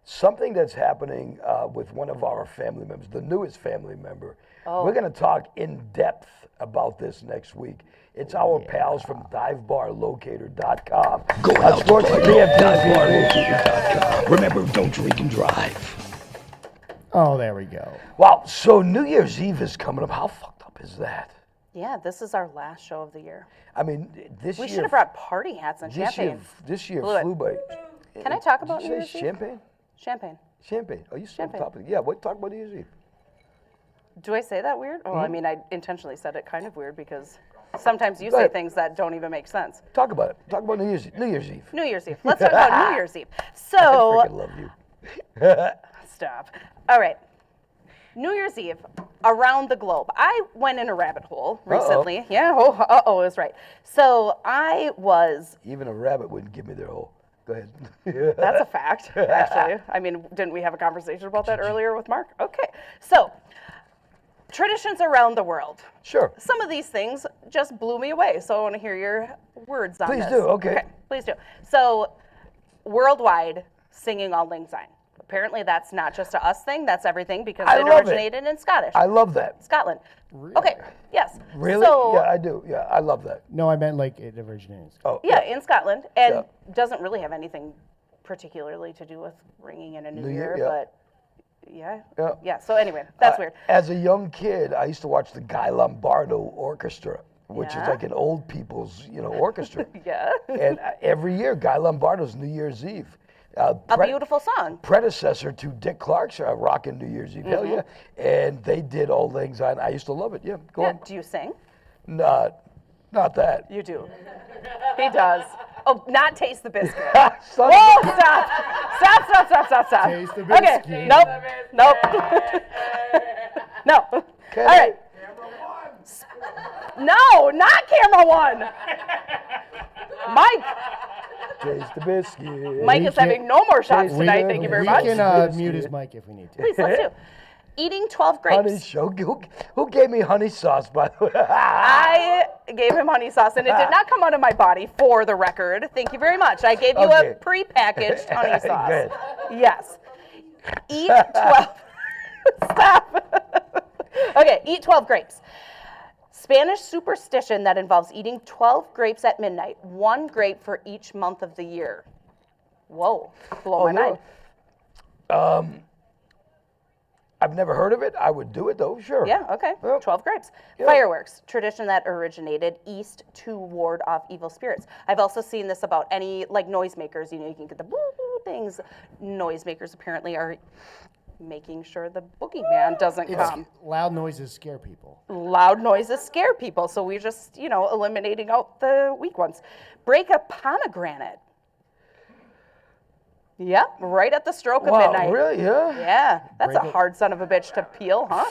Something that's happening with one of our family members, the newest family member. We're going to talk in depth about this next week. It's our pals from divebarlocator.com. Go out to Scorch's PFG-TV. divebarlocator.com. Remember, don't drink and drive. Oh, there we go. Wow, so New Year's Eve is coming up. How fucked up is that? Yeah, this is our last show of the year. I mean, this We year. should have brought party hats and this champagne. This year Blew it. flew by. Can I talk about Did New you Year's say Eve? champagne? Champagne. Champagne. Oh, you still on Champagne. top of it? Yeah, what? Talk about New Year's Eve. Do I say that weird? Well, I mean, I intentionally said it kind of weird because sometimes you say things that don't even make sense. Talk about it. Talk about New Year's Eve. New Year's Eve. Let's talk about New Year's Eve. I So, freaking love you. stop. All right. New Year's Eve around the globe. I went in a rabbit hole recently. Yeah. Oh, it was right. So I was. Even a rabbit wouldn't give me their hole. Go ahead. That's a fact, actually. I mean, didn't we have a conversation about that earlier with Mark? Okay. So, traditions around the world. Sure. Some of these things just blew me away, so I want to hear your words on this. Please do, okay. Please do. So, worldwide, singing Auld Lang Syne. Apparently, that's not just a us thing, that's everything because it originated in Scottish. I love that. Scotland. Really? Okay, yes. Really? So, Yeah, I do. Yeah, I love that. No, I meant like it originates. Oh, yeah, in Scotland, and Yeah. doesn't really have anything particularly to do with ringing in a new year, yeah. but yeah. Yeah. Yeah, so anyway, that's weird. As a young kid, I used to watch the Guy Lombardo Orchestra, which is Yeah. like an old people's, orchestra. Yeah. And every year, Guy Lombardo's New Year's Eve. A beautiful song. Predecessor to Dick Clark's Rockin' New Year's Eve. Hell yeah. And they did Auld Lang Syne. I used to love it. Yeah, go Yeah, on. do you sing? Not that. You do. He does. Oh, not Taste the Biscuit. Son Whoa, of stop. Taste the Okay, biscuit. nope. No. All right. No, not camera one. Mike. Taste the biscuit. Mike is having no more shots tonight. Thank you very We much. can mute his mic if we need to. Please, let's do. Eating 12 grapes. Honey show. Who gave me honey sauce, by the way? I gave him honey sauce, and it did not come out of my body, for the record. Thank you very much. I gave you Okay. a pre-packaged honey sauce. Good. Yes. Eat 12. Stop. Okay, eat 12 grapes. Spanish superstition that involves eating 12 grapes at midnight, 1 grape for each month of the year. Whoa, blow my mind. I've never heard of it. I would do it though, sure. Yeah, okay. Yep. 12 grapes. Yep. Fireworks, tradition that originated east to ward off evil spirits. I've also seen this about any, like noisemakers, you can get the boo boo things. Noisemakers apparently are making sure the boogeyman doesn't come. Loud noises scare people. Loud noises scare people, so we're just, eliminating out the weak ones. Break a pomegranate. Yep, right at the stroke of midnight. Really? Yeah. Yeah, that's Break a it. hard son of a bitch to peel, huh?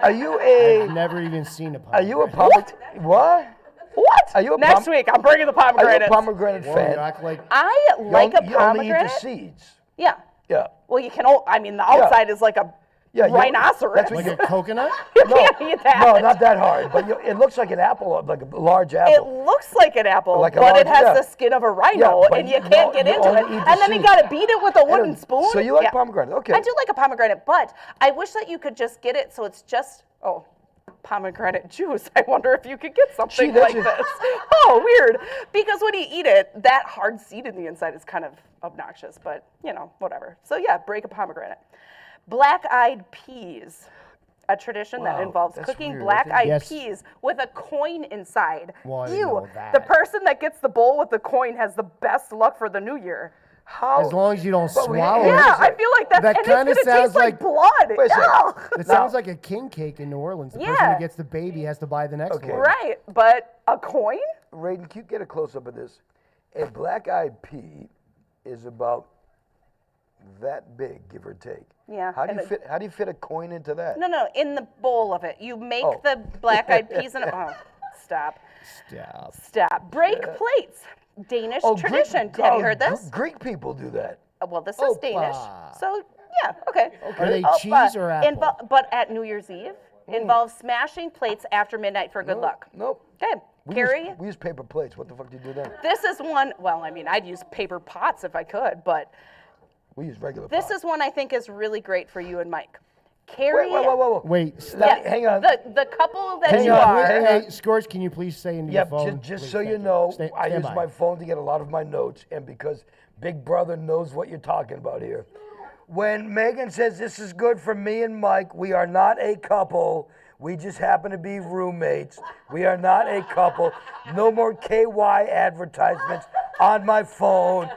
Are you a? I've never even seen a Are you a pomegranate. What? What? Are you a Next week, I'm bringing the Are you pomegranate. a pomegranate Whoa, fan? you act like I like a You only eat the pomegranate. seeds. Yeah. Yeah. Well, you can. The outside is like a Yeah, you- rhinoceros. that's what like a coconut. You can't eat that. No, not that hard. But it looks like an apple, like a large It apple. looks like an apple, Like a but it large- has yeah. the skin of a rhino, Yeah, but and you no, can't get you into only it. eat the And then you seeds. got to beat it with a wooden spoon. So you like Yeah. pomegranate? Okay. I do like a pomegranate, but I wish that you could just get it so it's just pomegranate juice. I wonder if you could get something that's like just- this. Oh, weird. Because when you eat it, that hard seed in the inside is kind of obnoxious, but whatever. So yeah, break a pomegranate. Black-eyed peas. A tradition that Wow, involves that's cooking weird. I black-eyed Yes. peas with a coin inside. Well, I didn't Ew. know that. The person that gets the bowl with the coin has the best luck for the new year. How? As long as you don't But we- swallow Yeah, it. I feel like that's That and it's kinda gonna sounds taste like like- blood. Wait a second. Ugh. It sounds like a king cake in New Orleans. The person Yeah. who gets the baby has to buy the next Okay. one. Right, but a coin? Raiden, can you get a close up of this? A black-eyed pea is about that big, give or take. Yeah, How do and you fit? How do you fit a coin into that? No, in the bowl of it. You make Oh. the black-eyed peas and stop. Break plates. Danish tradition. Have you heard this? Greek people do that. Well, this is Opa. Danish. So, yeah, okay. Are they Opa. cheese or apple? But at New Year's Eve, involves smashing plates after midnight for good luck. Nope. Okay, We Carrie, use paper plates. What the fuck do you do then? this is one, I'd use paper pots if I could, but We use regular this pots. is one I think is really great for you and Mike. Carrie, Wait. Wait, yes, stop. Hang on. The couple that Hang you on, are. hang on. Hey, Scorch, can you please say into Yep, your phone? just Please, so thank you know, I Stand use by. my phone to get a lot of my notes, and because Big Brother knows what you're talking about here. When Megan says this is good for me and Mike, we are not a couple. We just happen to be roommates. We are not a couple. No more KY advertisements on my phone.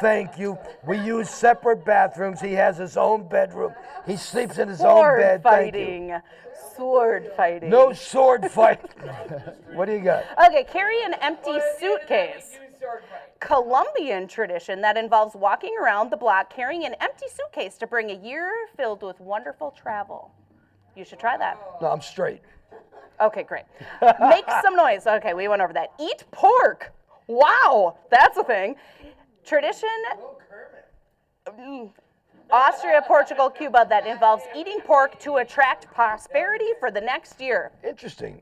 thank you. We use separate bathrooms. He has his own bedroom. He sleeps in his own Sword bed. Thank you. fighting. Sword fighting. No sword fight. What do you got? Okay, carry an empty suitcase. Colombian tradition that involves walking around the block carrying an empty suitcase to bring a year filled with wonderful travel. You should try that. No, I'm straight. Okay, great. Make some noise. Okay, we went over that. Eat pork. Wow, that's a thing. Tradition. Austria, Portugal, Cuba that involves eating pork to attract prosperity for the next year. Interesting.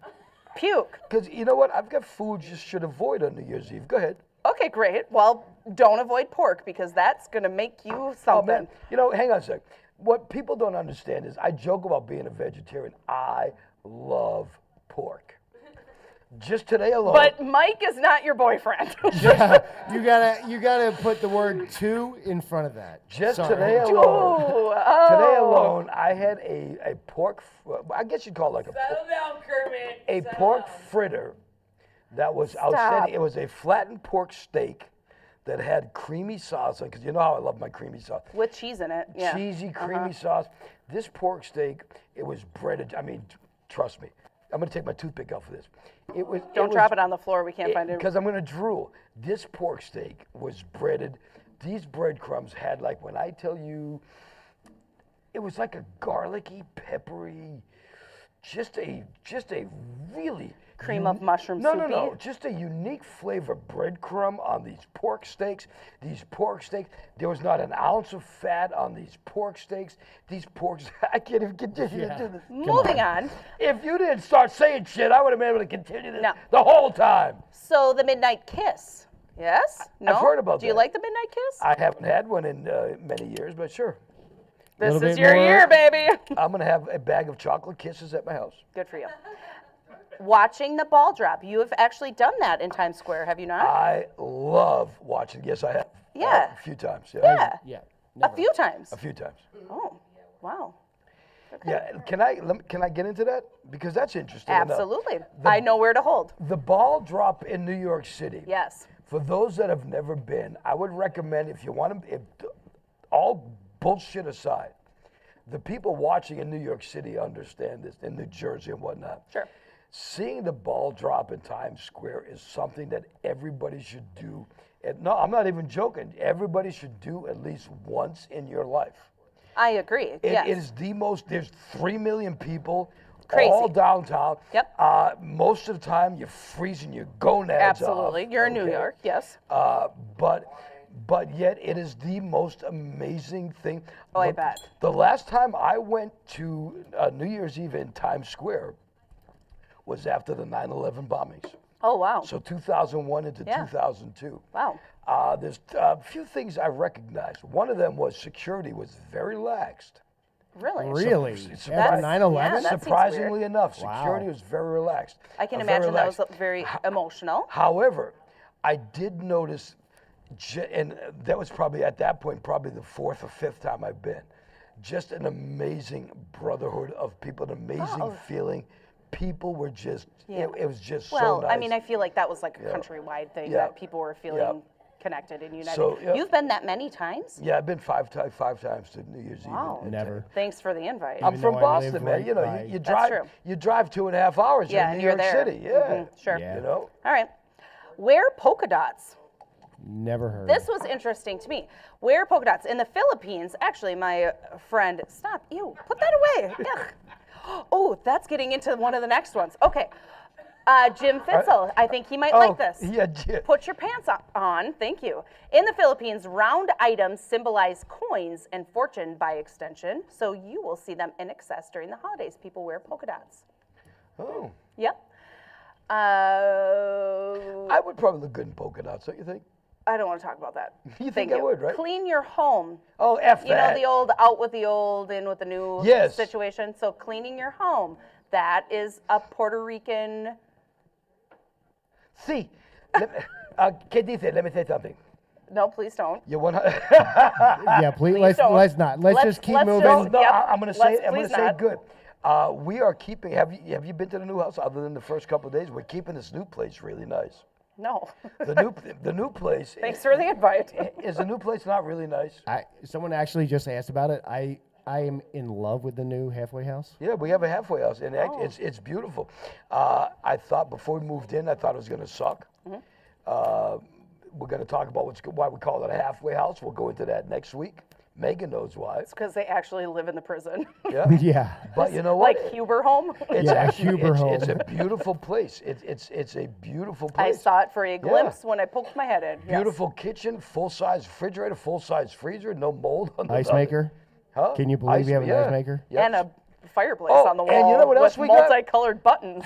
Puke. Because you know what? I've got food you should avoid on New Year's Eve. Go ahead. Okay, great. Well, don't avoid pork because that's going to make you Oh, something. man. You know, hang on a sec. What people don't understand is I joke about being a vegetarian. I love pork. Just today alone. But Mike is not your boyfriend. You gotta put the word "to" in front of that. Just Sorry. today alone. Today alone, I had a pork. I guess you'd call it like Settle down, Kermit. a Settle pork down. fritter that was outstanding. It was a flattened pork steak that had creamy sauce on, because you know how I love my creamy sauce. With cheese in it. Yeah. Cheesy, creamy sauce. This pork steak, it was breaded. I mean, trust me. I'm going to take my toothpick out for this. Don't drop it on the floor. We can't find it. Because I'm going to drool. This pork steak was breaded. These breadcrumbs had, like, when I tell you, it was like a garlicky, peppery, just a really Cream of mushroom No, soupy? just a unique flavor breadcrumb on these pork steaks. There was not an ounce of fat on these pork steaks. I can't even continue to do this. Moving on. If you didn't start saying shit, I would have been able to continue this No. the whole time. So the midnight kiss. Yes? No? I've heard about Do you that. like the midnight kiss? I haven't had one in many years, but sure. This Little is bit your more. year, baby. I'm going to have a bag of chocolate kisses at my house. Good for you. Watching the ball drop. You have actually done that in Times Square, have you not? I love watching. Yes, I have. Yeah. A few times. Yeah. Yeah. A Never. few times. A few times. Oh, wow. Yeah. Can I get into that? Because that's interesting enough. Absolutely. I know where to hold. The ball drop in New York City. Yes. For those that have never been, I would recommend if you want to, all bullshit aside, the people watching in New York City understand this, in New Jersey and whatnot. Sure. Seeing the ball drop in Times Square is something that everybody should do. And no, I'm not even joking. Everybody should do at least once in your life. I agree. Yes. It is the most, there's 3 million people Crazy. all downtown. Yep. Most of the time you're freezing your gonads off. Absolutely. You're in New okay? York, yes. But yet it is the most amazing thing. Oh, I bet. The last time I went to New Year's Eve in Times Square was after the 9/11 bombings. Oh, wow. So 2001 into Yeah. 2002. Wow. There's a few things I recognized. One of them was security was very laxed. Really? Really? That's- After 9/11? yeah, that seems Surprisingly weird. enough, Wow. security was very relaxed. I can Very imagine that was relaxed. very emotional. However, I did notice, and that was probably at that point, probably the 4th or 5th time I've been, just an amazing brotherhood of people, an amazing feeling. People were just, it was just Well, so nice. I mean, I feel like that was like a countrywide thing Yeah. that people were feeling Yeah. connected and united. So, yeah. You've been that many times? Yeah, I've been five times to New Year's Wow. Eve. Never. Thanks for the invite. I'm Even from though I Boston, live man. right You know, by- you That's drive. true. You drive 2.5 hours. Yeah, You're in and New you're York there. City. Yeah. Sure. Yeah. You know. All right. Wear polka dots. Never heard. This was interesting to me. Wear polka dots. In the Philippines, actually, my friend, stop, ew, put that away. Ugh. Oh, that's getting into one of the next ones. Okay. Jim Fitzel, I think he might like this. Yeah, Jim. Put your pants on, thank you. In the Philippines, round items symbolize coins and fortune by extension, so you will see them in excess during the holidays. People wear polka dots. Oh. Yep. I would probably look good in polka dots, don't you think? I don't want to talk about that. You Thank think I would, right? Clean your home. Oh, F You know, that. the old out with the old, in with the new Yes. situation. So cleaning your home, that is a Puerto Rican. See, ¿qué dice? Let me say something. No, please don't. You want to? Yeah, please. Please don't. Let's not. Let's just keep moving. No, Yep. I'm going to say. Let's I'm going please to say not. good. We are keeping. Have you been to the new house? Other than the first couple of days, we're keeping this new place really nice. No. The new place. Thanks for the invite. Is the new place not really nice? Someone actually just asked about it. I am in love with the new halfway house. Yeah, we have a halfway house, and it's beautiful. I thought before we moved in, I thought it was going to suck. We're going to talk about why we call it a halfway house. We'll go into that next week. Megan knows why. It's because they actually live in the prison. Yeah. Yeah. But you know what? Like Huber home. Huber home. It's a beautiful place. It's a beautiful I place. saw it for a glimpse when I poked my head in. Beautiful kitchen, full-size refrigerator, full-size freezer, no mold on the Ice maker. Huh? Can you believe we have an ice maker? Yep. And a fireplace Oh, on the wall and you know what else with we got? multicolored buttons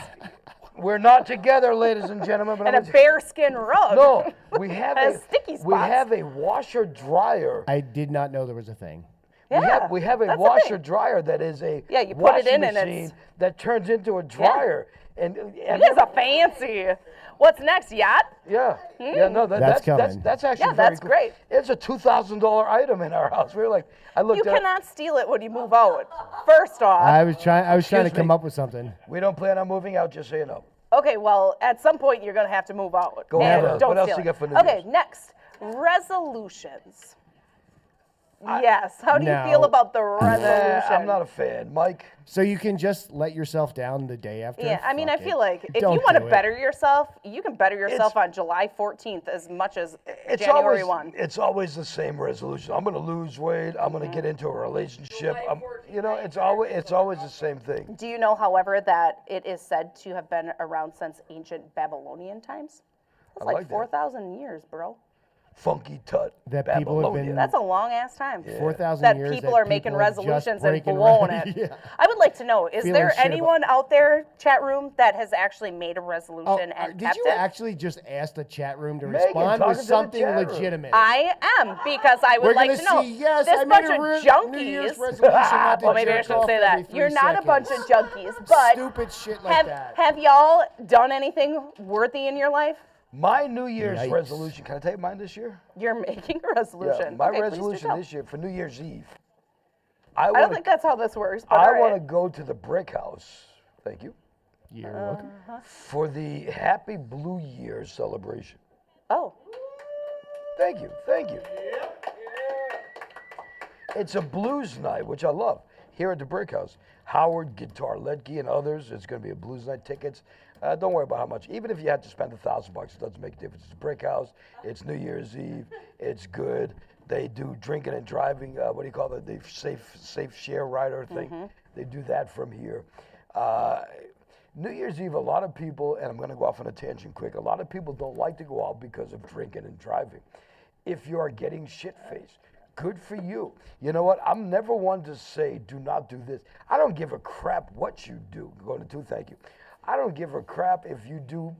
We're not together, ladies and gentlemen. But and a bearskin rug. No, we have Has sticky we spots. have a washer dryer. I did not know there was a thing. Yeah, we have a that's the washer thing. dryer that is a Yeah, you put it washing in and machine it's- that turns into a dryer. And You guys are fancy. What's next, yacht? yeah, no, That's coming. that's actually Yeah, very that's cool. great. It's a $2,000 item in our house. We were like, I looked You at it. cannot steal it when you move out. First off. I was trying to Excuse come me. up with something. We don't plan on moving out, just so you know. Okay, well, at some point you're going to have to move out. Go And ahead. don't What else steal you it. got for New Okay, Year's? next. Resolutions. Yes. How do you No. feel about the resolution? I'm not a fan. Mike, So you can just let yourself down the day after. Yeah, I mean, I Fuck feel it. like if Don't you want do to it. better yourself, you can better yourself It's- on July 14th as much as it's January always 1. it's always the same resolution. I'm going to lose weight. I'm going to get into a relationship. You know, it's always the same thing. Do you know, however, that it is said to have been around since ancient Babylonian times? It's like like that. 4,000 years, bro. Funky tut. That people have Babylonia. been- That's a long ass time. 4,000 That years. people are making people have just resolutions and breaking blowing re- it. Yeah. I would like to know, is Feeling there shit about- anyone out there, chat room, that has actually made a Oh, resolution and did kept you it? actually just ask the chat room to Megan, respond talking with to the something chat room. legitimate? I am, because I would We're like gonna to know. see. Yes, this I made bunch a of New Year's junkies. resolution not to Well, maybe I jerk shouldn't off say every that. 3 You're not a bunch of seconds. junkies, but Stupid shit like that. have y'all done anything worthy in your life? My New Year's Yikes. resolution. Can I tell you mine this year? You're making a resolution. Yeah, my Okay, please do resolution tell. this year for New Year's Eve. I don't think that's how this works, but I all right. want to go to the Brick House. Thank you. You're welcome. For the Happy Blue Year celebration. Oh, Thank you. Thank you. It's a blues night, which I love, here at the Brick House. Howard, Guitar Ledke, and others. It's going to be a blues night. Tickets. Don't worry about how much. Even if you had to spend $1,000, it doesn't make a difference. It's a Brick House. It's New Year's Eve. It's good. They do drinking and driving. What do you call it? The safe share rider thing. They do that from here. New Year's Eve, a lot of people, and I'm going to go off on a tangent quick. A lot of people don't like to go out because of drinking and driving. If you are getting shit-faced, good for you. You know what? I'm never one to say, do not do this. I don't give a crap what you do. Going to two, thank you. I don't give a crap if you do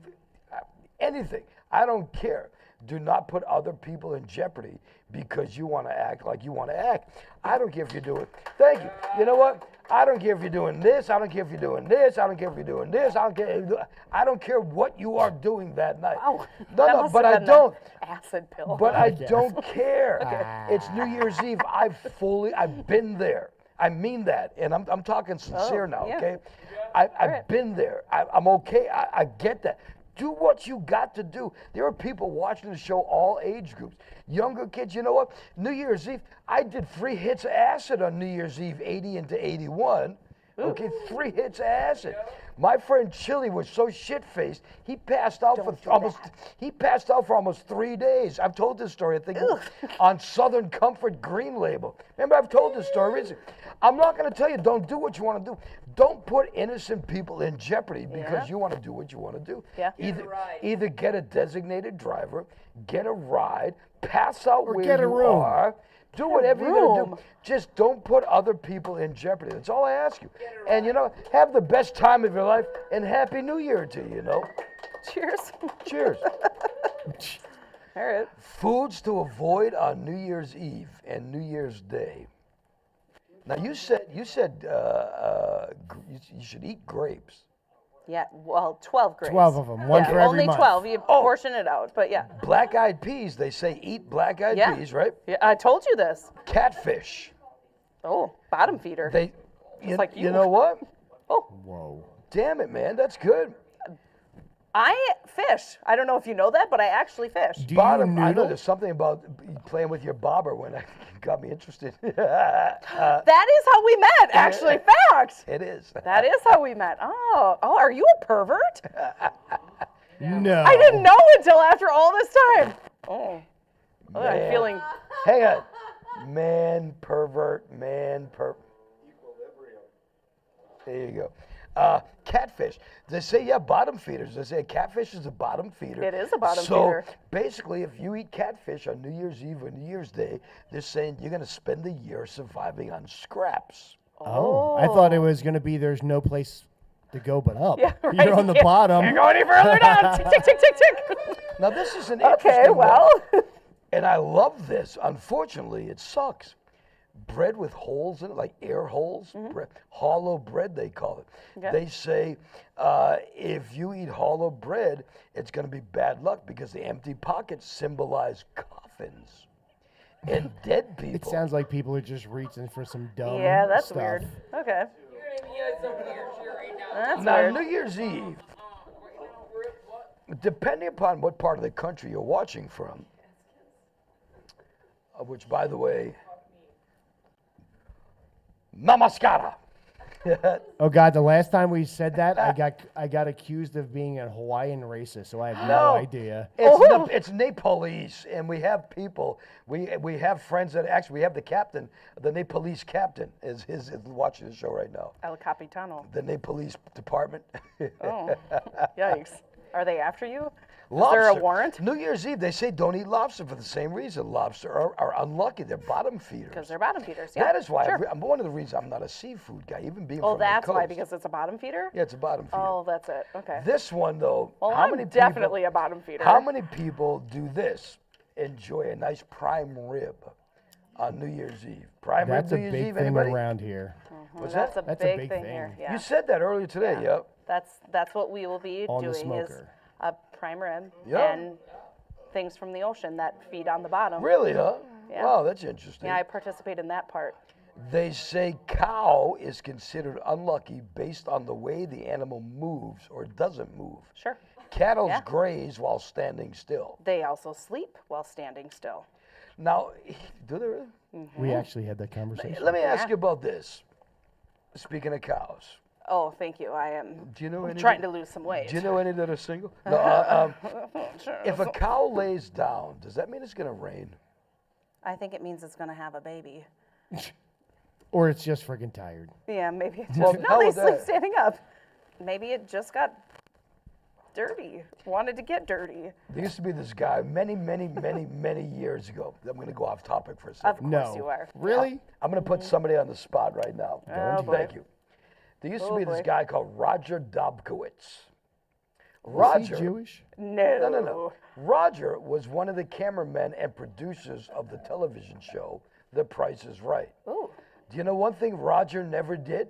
anything. I don't care. Do not put other people in jeopardy because you want to act like you want to act. I don't care if you do it. Thank you. You know what? I don't care if you're doing this. I don't care if you're doing this. I don't care if you're doing this. I don't care what you are doing that night. wow. No, That no, must but have I been the don't. acid pill. But I don't care. It's New Year's Eve. I've been there. I mean that, and I'm talking sincere now. yeah. Okay, I've been there. I'm okay. I get that. Do what you got to do. There are people watching the show, all age groups. Younger kids, you know what? New Year's Eve, I did 3 hits of acid on New Year's Eve, 80 into 81. Okay, 3 hits of acid. My friend Chili was so shit-faced, he passed out for almost 3 days. I've told this story, I think, on Southern Comfort Green Label. Remember, I've told this story recently. I'm not going to tell you, don't do what you want to do. Don't put innocent people in jeopardy because you want to do what you want to do. Yeah. Either get a designated driver, get a ride, pass out where get a you room. are. Do whatever you're going to room. do. Just don't put other people in jeopardy. That's all I ask you. And, you know, have the best time of your life and Happy New Year to you, you know. Cheers. Cheers. All right. Foods to avoid on New Year's Eve and New Year's Day. Now, you said you should eat grapes. Yeah, well, 12 grapes. 12 of them, one Yeah, for every only month. 12. You portion it out, but yeah. Black-eyed peas, they say eat black-eyed Yeah. peas, right? Yeah, I told you this. Catfish. Oh, bottom feeder. You like you. know what? Oh, Whoa. Damn it, man, that's good. I fish. I don't know if you know that, but I actually fish. Do Bottom, you I know noodle? there's something about playing with your bobber when I got me interested. That is how we met, actually. Fact. It is. That is how we met. Oh, are you a pervert? No. I didn't know until after all this time. Oh, I'm Man. feeling. Hang on. Man, pervert, Equilibrium. There you go. Catfish. They say, yeah, bottom feeders. They say a catfish is a bottom feeder. It is a bottom so feeder. basically, if you eat catfish on New Year's Eve or New Year's Day, they're saying you're going to spend the year surviving on scraps. Oh, I thought it was going to be there's no place to go but up. Yeah, right. You're on the Can't- bottom. Can't go any further down. Tick, tick, tick, tick, tick. Now, this is an Okay, interesting well. one, and I love this. Unfortunately, it sucks. Bread with holes in it, like air holes, bread, hollow bread, they call it. Okay. They say if you eat hollow bread, it's going to be bad luck because the empty pockets symbolize coffins and dead people. It sounds like people are just reaching for some dumb Yeah, that's stuff. weird. Okay. You're gonna be on some weird shit right now. That's Now, weird. New Year's Eve, depending upon what part of the country you're watching from, which, by the way, namaskara. Oh God, the last time we said that, I got accused of being a Hawaiian racist, so I have no idea. It's Nepalese, and we have people. We have friends that actually we have the captain, the Nepalese captain is watching the show right now. El Capitano. The Nepalese department. Oh, yikes. Are they after you? Lobster. Is there a warrant? New Year's Eve, they say don't eat lobster for the same reason. Lobster are unlucky. They're bottom feeders. Because they're bottom feeders. Yeah. That is why Sure. I'm one of the reasons I'm not a seafood guy, even being Oh, from the that's why, coast. because it's a bottom feeder? Yeah, it's a bottom feeder. Oh, that's it. Okay. This one though, Well, how I'm many definitely people, a bottom feeder. How many people do this? Enjoy a nice prime rib on New Year's Eve. Prime That's rib a New Year's big Eve, thing anybody? around here. What's That's that? a That's a big, big thing thing. here. Yeah. You said that earlier today, yep. That's what we will be On the doing is smoker. a prime rib Yeah. and things from the ocean that feed on the bottom. Really, huh? Yeah. Wow, that's interesting. Yeah, I participate in that part. They say cow is considered unlucky based on the way the animal moves or doesn't move. Sure. Cattle Yeah. graze while standing still. They also sleep while standing still. Now, do they really? We actually had that conversation. Let me ask you about this. Speaking of cows, Oh, thank you. I am do you know any? trying to lose some weight. Do you know any that are single? No. Sure. If a cow lays down, does that mean it's going to rain? I think it means it's going to have a baby. Or it's just freaking tired. Yeah, maybe it just. Well, no, how they would sleep that- standing up. Maybe it just got dirty. Wanted to get dirty. There used to be this guy many years ago. I'm going to go off topic for a Of second. course No. you are. Really? I'm going to put somebody on the spot right now. Oh, boy. Thank you. There used to Oh, be this boy. guy called Roger Dobkowitz. Was he Roger. Jewish? No. No. Roger was one of the cameramen and producers of the television show The Price is Right. Ooh. Do you know one thing Roger never did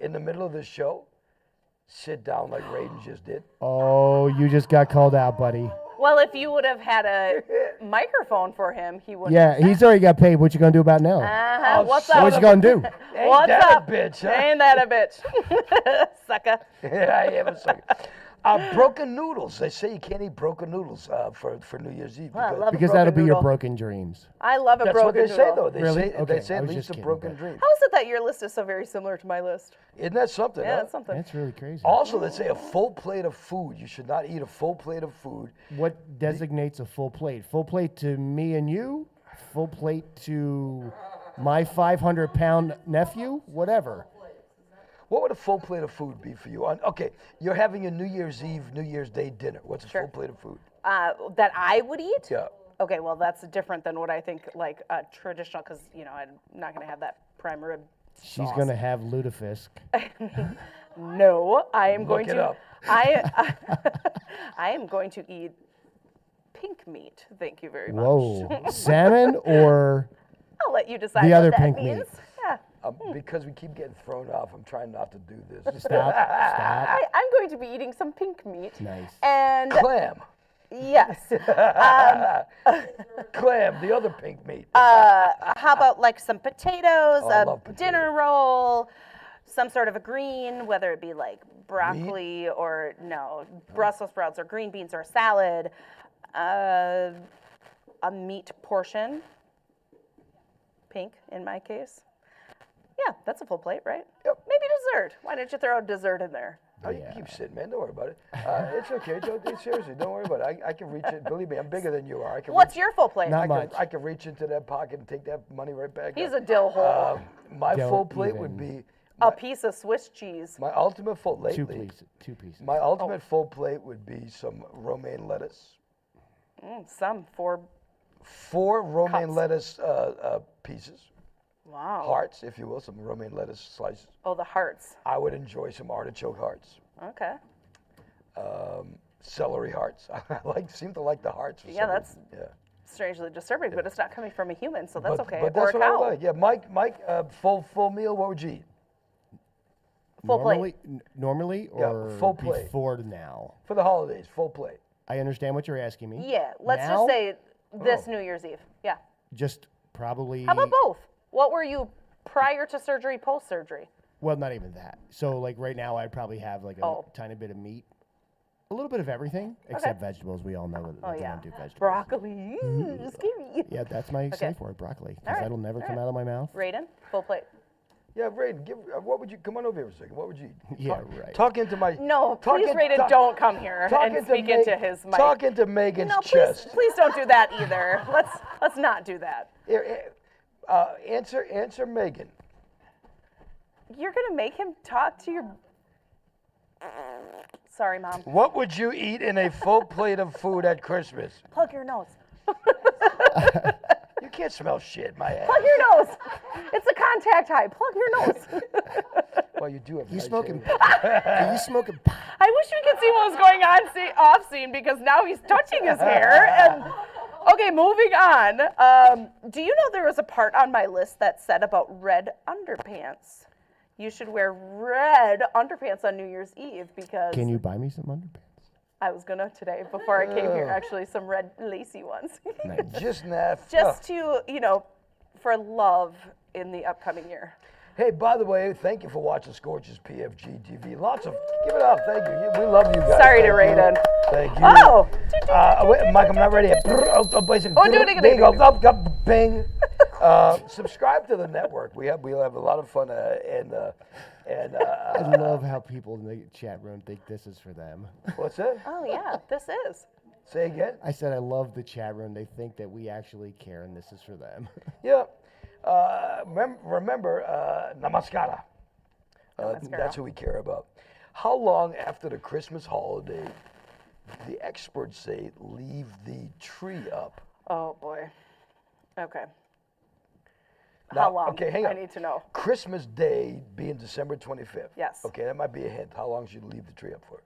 in the middle of the show? Sit down like Raiden just did. Oh, you just got called out, buddy. Well, if you would have had a microphone for him, he would. Yeah, he's already got paid. What you gonna do about it now? Uh-huh. Oh, What's son up? What you gonna do? Ain't What's that up? a bitch, huh? Ain't that a bitch? Sucker. Yeah, I am a sucker. Broken noodles. They say you can't eat broken noodles for New Year's Eve. Well, I because- love a Because that'll broken be your noodle. broken dreams. I love a That's broken what they noodle. say, though. They Really? say, Okay, they say I it was leads just to kidding, broken but- dreams. How is it that your list is so very similar to my list? Isn't that something? Yeah, huh? that's something. That's really crazy. Also, they say a full plate of food. You should not eat a full plate of food. What designates a full plate? Full plate to me and you? Full plate to my 500-pound nephew? Whatever. What would a full plate of food be for you? Okay, you're having a New Year's Eve, New Year's Day dinner. What's a Sure. full plate of food? That I would eat? Yeah. Okay, well, that's different than what I think, like, traditional, because, I'm not going to have that prime rib She's sauce. gonna have lutefisk. No, I am going Look it to. up. I am going to eat pink meat. Thank you very much. Whoa. Salmon or I'll let you decide The what other that pink means. meat. Yeah. Because we keep getting thrown off, I'm trying not to do this. stop? Stop. I'm going to be eating some pink meat. Nice. And Clam. yes. Clam, the other pink meat. How about like some potatoes, Oh, I a love potatoes. dinner roll, some sort of a green, whether it be like broccoli or no, Brussels sprouts or green beans or salad, a meat portion, pink in my case. Yeah, that's a full plate, right? Yep. Maybe dessert. Why didn't you throw a dessert in there? Oh, you keep sitting, man. Don't worry about it. It's okay. Seriously, don't worry about it. I can reach it. Believe me, I'm bigger than you are. I can What's reach, your full plate? Not much. I can reach into that pocket and take that money right back. He's up. a dill hole. My Don't full plate would even. be A piece of Swiss cheese. my ultimate full Two lately. pieces. My ultimate full plate would be some romaine lettuce. Some for, 4 romaine Cups. lettuce pieces, wow. hearts, if you will, some romaine lettuce slices. Oh, the hearts. I would enjoy some artichoke hearts, Okay. celery hearts. I seem to like the hearts. For Yeah, some that's reason. Yeah. strangely disturbing, but it's not coming from a human, so that's okay. But Or that's a what I cow. like. Yeah, Mike, full meal. What would you eat Full plate. Normally Yeah, or full plate. before now? for the holidays? Full plate. I understand what you're asking me. Yeah, let's Now? just say this Oh. New Year's Eve. Yeah. Just probably. How about both? What were you prior to surgery, post surgery? Well, not even that. So like right now, I'd probably have like a Oh. tiny bit of meat, a little bit of everything except vegetables. We all know that Oh they yeah. don't do vegetables. Broccoli. Scary. Yeah, that's my safe word, broccoli, because right, that'll never all come right. out of my mouth. Raiden, full plate. Yeah, Braden, what would you? Come on over here for a second. What would you eat? Yeah, right. Talk into my. No, talk please, in- Raiden, talk- don't come here talk and speak into his mic. Talk into Megan's No, please, chest. please don't do that either. Let's not do that. Here, answer Megan. You're gonna make him talk to your. Sorry, Mom. What would you eat in a full plate of food at Christmas? Plug your nose. You can't smell shit, my ass. Plug your nose. It's a contact high. Plug your nose. Well, you do have. You nice smoking? hair. Are you smoking? I wish we could see what was going on off scene because now he's touching his hair. And okay, moving on. Do you know there was a part on my list that said about red underpants? You should wear red underpants on New Year's Eve because Can you buy me some underpants? I was gonna today before I came here. Actually, some red lacy ones, Just naff. just to for love in the upcoming year. Hey, by the way, thank you for watching Scorch's PFG-TV. Lots of, give it up, thank you. We love you guys. Sorry to Thank you. Raiden. Thank you. Oh. Wait, Mike, I'm not ready yet. Do it again. There you go. Up, bing. Subscribe to the network. We'll have a lot of fun I love how people in the chat room think this is for them. what's that? Oh yeah, this is. Say again. I said I love the chat room. They think that we actually care and this is for them. Yeah. Remember, namaskara. That's who we care about. How long after the Christmas holiday, the experts say, leave the tree up? Oh boy. Okay. Now, How long? Okay, hang on. I need to know. Christmas Day being December 25th. Yes. Okay, that might be a hint. How long should you leave the tree up for?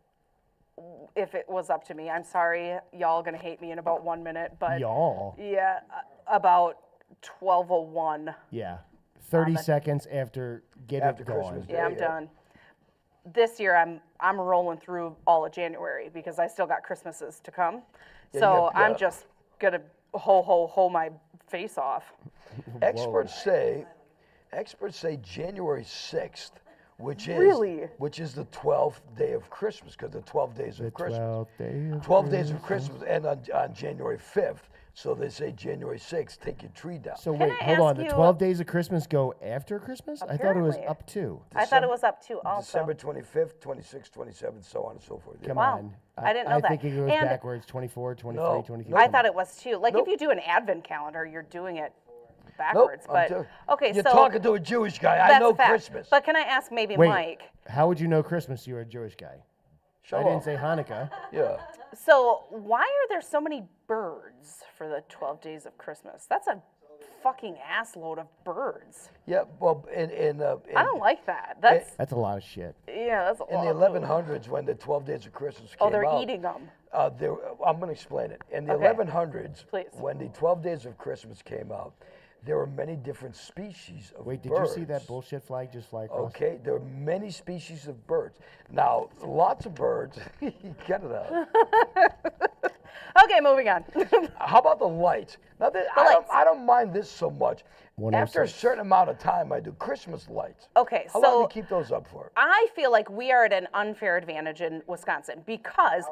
If it was up to me, I'm sorry, y'all gonna hate me in about 1 minute, but Y'all. yeah, about 12:01. Yeah. 30 seconds after get After it going. Christmas Day. Yeah, I'm done. This year, I'm rolling through all of January because I still got Christmases to come. Yeah, So yeah. I'm just gonna ho my face off. Experts say January 6th, which is Really? which is the 12th day of Christmas, because the 12 days of Christmas. 12th day of 12 days of Christmas end on January 5th. So they say January 6th, take your tree down. So Can wait, I hold on. ask The you- 12 days of Christmas go after Christmas? I thought it was Apparently. up to. I thought it was up to also. December 25th, 26th, 27th, so on and so forth. Come Wow. on. I didn't know I that. think it goes And- backwards 24, 23, No. 24. I thought it was too. Like Nope. if you do an advent calendar, you're doing it Nope. backwards. But okay, You're so talking to a Jewish guy. I that's know a fact. Christmas. But can I ask maybe Wait, Mike? how would you know Christmas? You were a Jewish guy. I Shalom. didn't say Hanukkah. Yeah. So why are there so many birds for the 12 days of Christmas? That's a fucking assload of birds. Yeah. Well, I don't like that. That's That's a lot of shit. yeah, that's a in lot. the 1100s, when the 12 days of Christmas came Oh, they're out, eating them. I'm going to explain it. In the Okay. 1100s, Please. when the 12 days of Christmas came out, there were many different species of Wait, did birds. you see that bullshit flag just fly across? Okay, there are many species of birds. Now, lots of birds. Get it out. Okay, moving on. How about the lights? Now, I don't mind this so much. After a certain amount of time, I do Christmas lights. Okay, How long do so you keep those up for? I feel like we are at an unfair advantage in Wisconsin because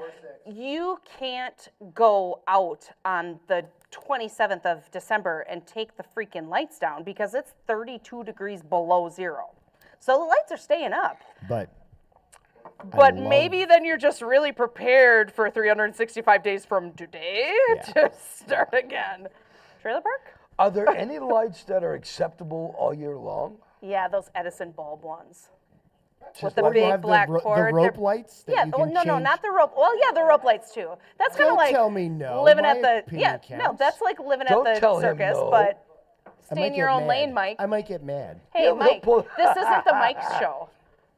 you can't go out on the 27th of December and take the freaking lights down because it's 32 degrees below zero. So the lights are staying up. But Maybe then you're just really prepared for 365 days from today to start again. Trailer park? Are there any lights that are acceptable all year long? Yeah, those Edison bulb ones. With Well, the you big have black the cord. rope They're- lights that Yeah, you well, can no, change? not the rope. Well, yeah, the rope lights too. That's kind of Don't like tell me no. living My at the opinion no, counts. that's like living Don't at the tell him circus, no. but I stay might in your get own mad. lane, Mike. I might get mad. Hey, Yeah, Mike, they'll pull- this isn't the Mike show,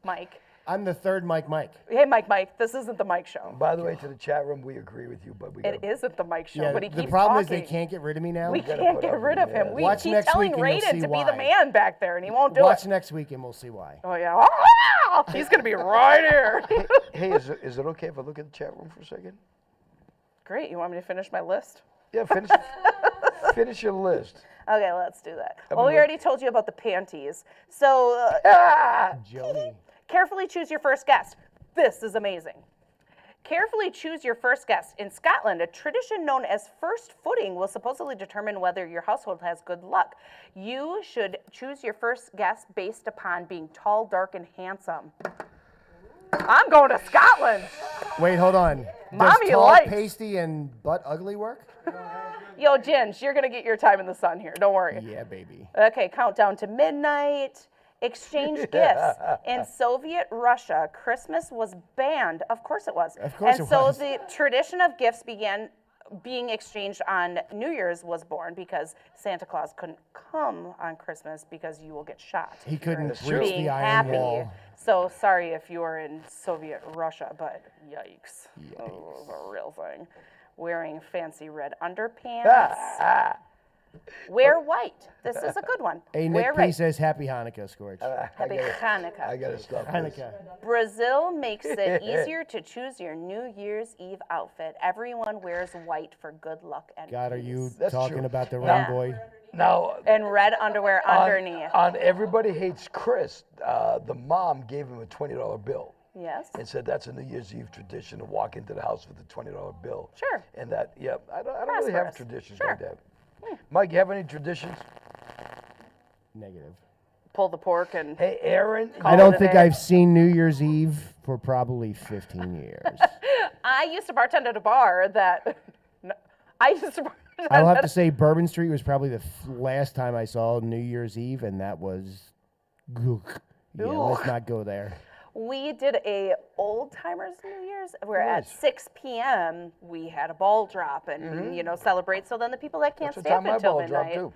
Mike. I'm the third Mike. Hey, Mike, this isn't the Mike show. By the way, to the chat room, we agree with you, but we got It isn't the Mike show, Yeah, but he the keeps problem talking. is they can't get rid of me now. We gotta can't put get up rid with of him. it. We Watch keep next telling week and you'll Raiden see to be the why. man back there, and he won't do Watch it. next week and we'll see why. Oh yeah, he's gonna be right here. Hey, is it okay if I look at the chat room for a second? Great. You want me to finish my list? Yeah, finish your list. Okay, let's do that. Well, we already told you about the panties. So Joni. carefully choose your first guest. This is amazing. Carefully choose your first guest. In Scotland, a tradition known as first footing will supposedly determine whether your household has good luck. You should choose your first guest based upon being tall, dark, and handsome. I'm going to Scotland. Wait, hold on. Mommy Does tall, likes. pasty, and butt ugly work? Yo, Ginge, you're going to get your time in the sun here. Don't worry. Yeah, baby. Okay, countdown to midnight. Exchange gifts. In Soviet Russia, Christmas was banned. Of course it was. Of course and it so was. the tradition of gifts began being exchanged on New Year's was born because Santa Claus couldn't come on Christmas because you will get shot. He couldn't That's reach true. Being the iron happy. wall. So sorry if you were in Soviet Russia, but yikes. Yikes. Oh, it was a real thing. Wearing fancy red underpants. Wear white. This is a good one. Hey, Wear Nick P red. says Happy Hanukkah, Scorch. Happy Hanukkah. I gotta stop this. Hanukkah. Brazil makes it easier to choose your New Year's Eve outfit. Everyone wears white for good luck and God, are peace. you That's talking true. about the Yeah. round boy? Now, And red underwear underneath. on Everybody Hates Chris, the mom gave him a $20 bill Yes. and said that's a New Year's Eve tradition to walk into the house with a $20 bill. Sure. And that, yeah, I don't really have Prosperous. traditions Sure. like that. Mike, you have any traditions? Negative. Pull the pork and Hey, Aaron. I don't it a think day. I've seen New Year's Eve for probably 15 years. I used to bartend at a bar that I used to bartend I'll have at to say Bourbon Street was probably the last time I saw New Year's Eve, and that was gook. Yeah, let's not go there. We did a old timers New Year's where at Nice. 6 p.m. we had a ball drop and celebrate. So then the people that can't That's stay the up time my until ball dropped, midnight. too.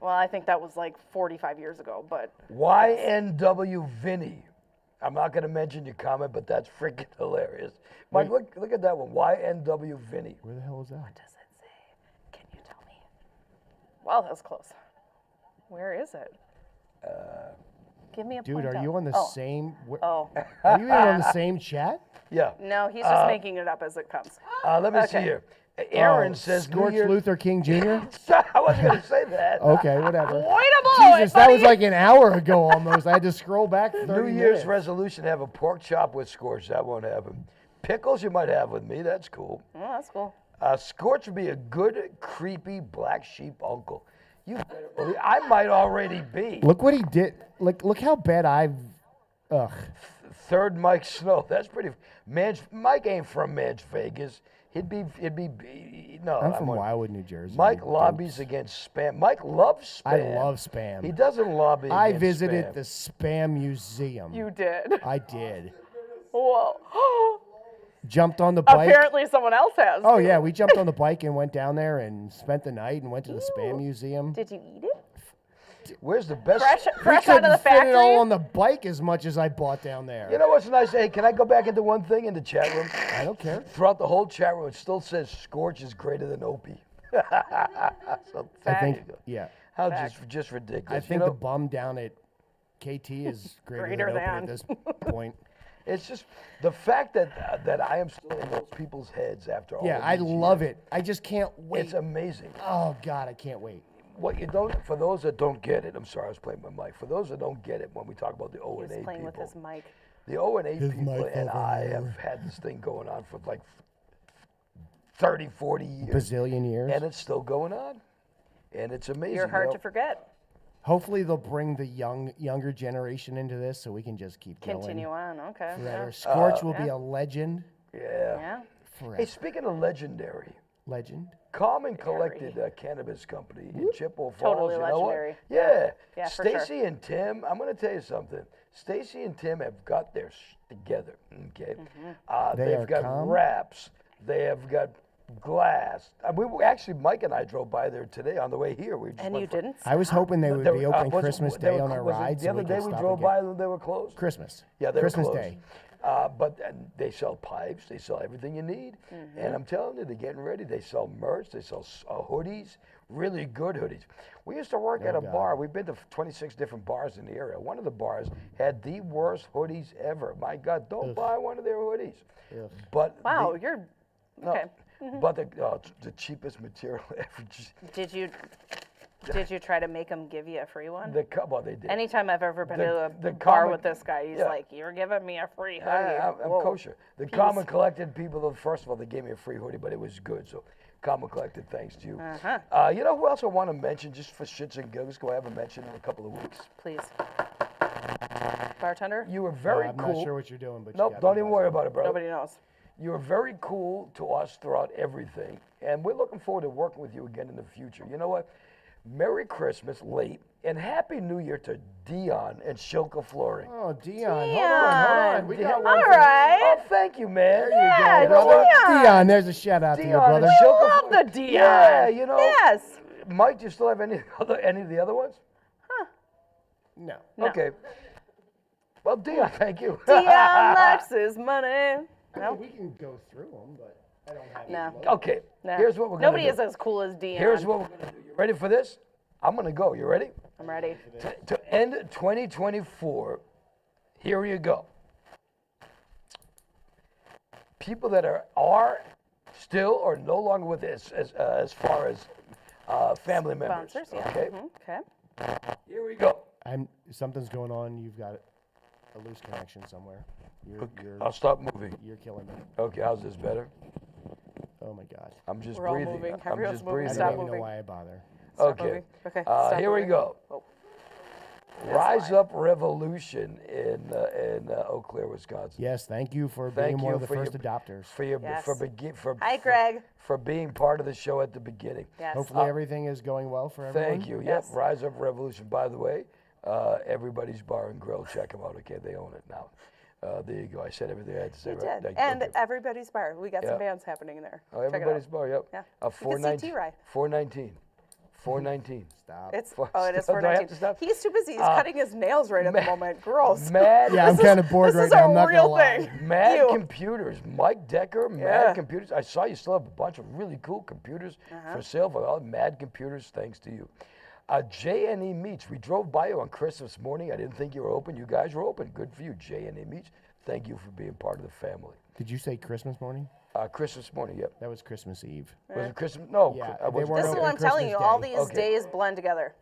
Well, I think that was like 45 years ago, but YNW Vinny. I'm not going to mention your comment, but that's freaking hilarious. Mike, look at that one. YNW Vinny. Where the hell is that? does it say? Can you tell me? Well, that was close. Where is it? Give me a Dude, point are out. you on the Oh. same? Oh, Are you even on the same chat? Yeah. no, he's just making it up as it comes. Let me see Okay. here. Aaron Oh, says New Scorch Year. Luther King Jr. I wasn't going to say that. Okay, whatever. Way to blow Jesus, it, that was buddy. like an hour ago almost. I had to scroll back 30 New minutes. Year's resolution, have a pork chop with Scorch. That won't happen. Pickles you might have with me. That's cool. Oh, that's cool. Scorch would be a good, creepy black sheep uncle. You better believe I might already be. Look what he did. Look how bad I've. Ugh. Third Mike Snow. That's pretty. Mike ain't from Manch Vegas. He'd be. No. I'm from won't. Wildwood, New Jersey. Mike you lobbies dopes. against spam. Mike loves I spam. love spam. He doesn't lobby. I against visited spam. the Spam Museum. You did. I did. Whoa. Jumped on the bike. Apparently someone else has. Oh yeah, we jumped on the bike and went down there and spent the night and went to the Spam Museum. Did you eat it? Where's the best? Fresh out of the Couldn't fit it all factory? on the bike as much as I bought down there. You know what's nice? Hey, can I go back into one thing in the chat room? I don't care. Throughout the whole chat room, it still says Scorch is greater than Opie. So I Fact. think, yeah. how Fact. just ridiculous. I You think know, the bum down at KT is greater Greater than Open than. at this point. It's just the fact that I am still in those people's heads after all. Yeah, of I these love years. it. I just can't wait. It's amazing. Oh God, I can't wait. What you don't, for those that don't get it, I'm sorry, I was playing my mic. For those that don't get it, when we talk about the O and A He's playing people, with his mic. the O and A His people mic and over I here. have had this thing going on for like 30, 40 years. Bazillion years. And it's still going on. And it's amazing. You're hard you know? to forget. Hopefully they'll bring the younger generation into this so we can just keep going. Continue on. Okay. Forever. Scorch will be a legend. Yeah. Yeah. Forever. Hey, speaking of legendary, Legend. Common Collected Cannabis Company in Chippewa Falls. Totally you know legendary. What? Yeah. Yeah, for sure. Stacy and Tim, I'm going to tell you something. Stacy and Tim have got their together. Okay. Mm-hmm. They are They've got calm? wraps. They have got glass. Actually, Mike and I drove by there today on the way here. We just And went you for- didn't? I was hoping they would They be were- open was it- Christmas they Day were- on our was it ride. The so other we day can we stop drove and by, get they were closed. Christmas. Yeah, they Christmas were closed. Day. And they sell pipes, they sell everything you need. And I'm telling you, they're getting ready. They sell merch, they sell hoodies, really good hoodies. We used to work at a bar. We've been to 26 different bars in the area. One of the bars had the worst hoodies ever. My God, don't buy one of their hoodies. But Wow, the, you're no, okay. But it's the cheapest material ever. Did you try to make him give you a free one? Well, they did. Anytime I've ever been to the a bar comic- with this guy, he's yeah. like, "You're giving me a free hoodie." I'm Whoa. kosher. The Common Collected people, first of all, they gave me a free hoodie, but it was good. So, Common Collected, thanks to you. You know who else I want to mention, just for shits and giggles? Go have a mention in a couple of weeks. Please, bartender. You were very I'm cool. not sure what you're doing, but you Nope, got don't me even buzzed. worry about it, brother. Nobody knows. You were very cool to us throughout everything, and we're looking forward to working with you again in the future. You know what? Merry Christmas, late, and Happy New Year to Dion and Shilka Flooring. Oh, Dion. Hold on. We got one. All for- right. Oh, thank you, man. Yeah, You know what? Dion, there's a shout out to you, Dion brother. and Shilka Love Flooring. the Dion. Yeah, you know. Yes. Mike, do you still have any of the other ones? No. Okay. Well, Dion, thank you. Dion likes his money. No. We can go through them, but I don't have No. Okay. No. Here's what we're Nobody gonna do. is as cool as Dion. Here's what we're gonna do. You ready for this? I'm gonna go. You ready? I'm ready. To end 2024, here you go. People that are still or no longer with us as far as family members. Sponsors, yeah. Okay. Okay. Here we go. Something's going on. You've got a loose connection somewhere. I'll stop moving. You're killing me. Okay. How's this better? Oh my God. I'm just We're all breathing. moving. I'm Everyone's just moving. breathing. I Stop don't even moving. know why I bother. Okay. moving. Okay, stop here we moving. go. Oh. Rise Up Revolution in Eau Claire, Wisconsin. Yes, thank you for Thank being one you of the for first your- adopters. For your Yes. for Hi, Greg. for being part of the show at the beginning. Yes. Hopefully everything is going well for everyone. Thank you. Yes. Yep. Rise Up Revolution. By the way, everybody's Bar and Grill. Check them out. Okay, they own it now. There you go. I said everything I had to say. You right? did. Thank you. And Okay. everybody's bar. We got Yeah. some bands happening there. Oh, Check it everybody's out. Bar. Yep. Yeah. You can see 419. T-Rye. 419. 419. Stop. It's Fuck, it is do I have to 419. stop? He's too busy. He's cutting his nails right at the moment. Gross. Mad. Yeah, I'm kind of bored This right is now. a I'm not real gonna lie. thing. Mad Ew. Computers, Mike Decker, Mad Yeah. Computers. I saw you still have a bunch of really cool computers for sale for all Mad Computers, thanks to you. J&E Meats, we drove by you on Christmas morning. I didn't think you were open. You guys were open. Good for you, J&E Meats. Thank you for being part of the family. Did you say Christmas morning? Christmas morning, yep. That was Christmas Eve. Was it Christmas? No, Yeah, I they wasn't. weren't This is open what I'm telling Christmas you. All Day. these Okay. days blend together.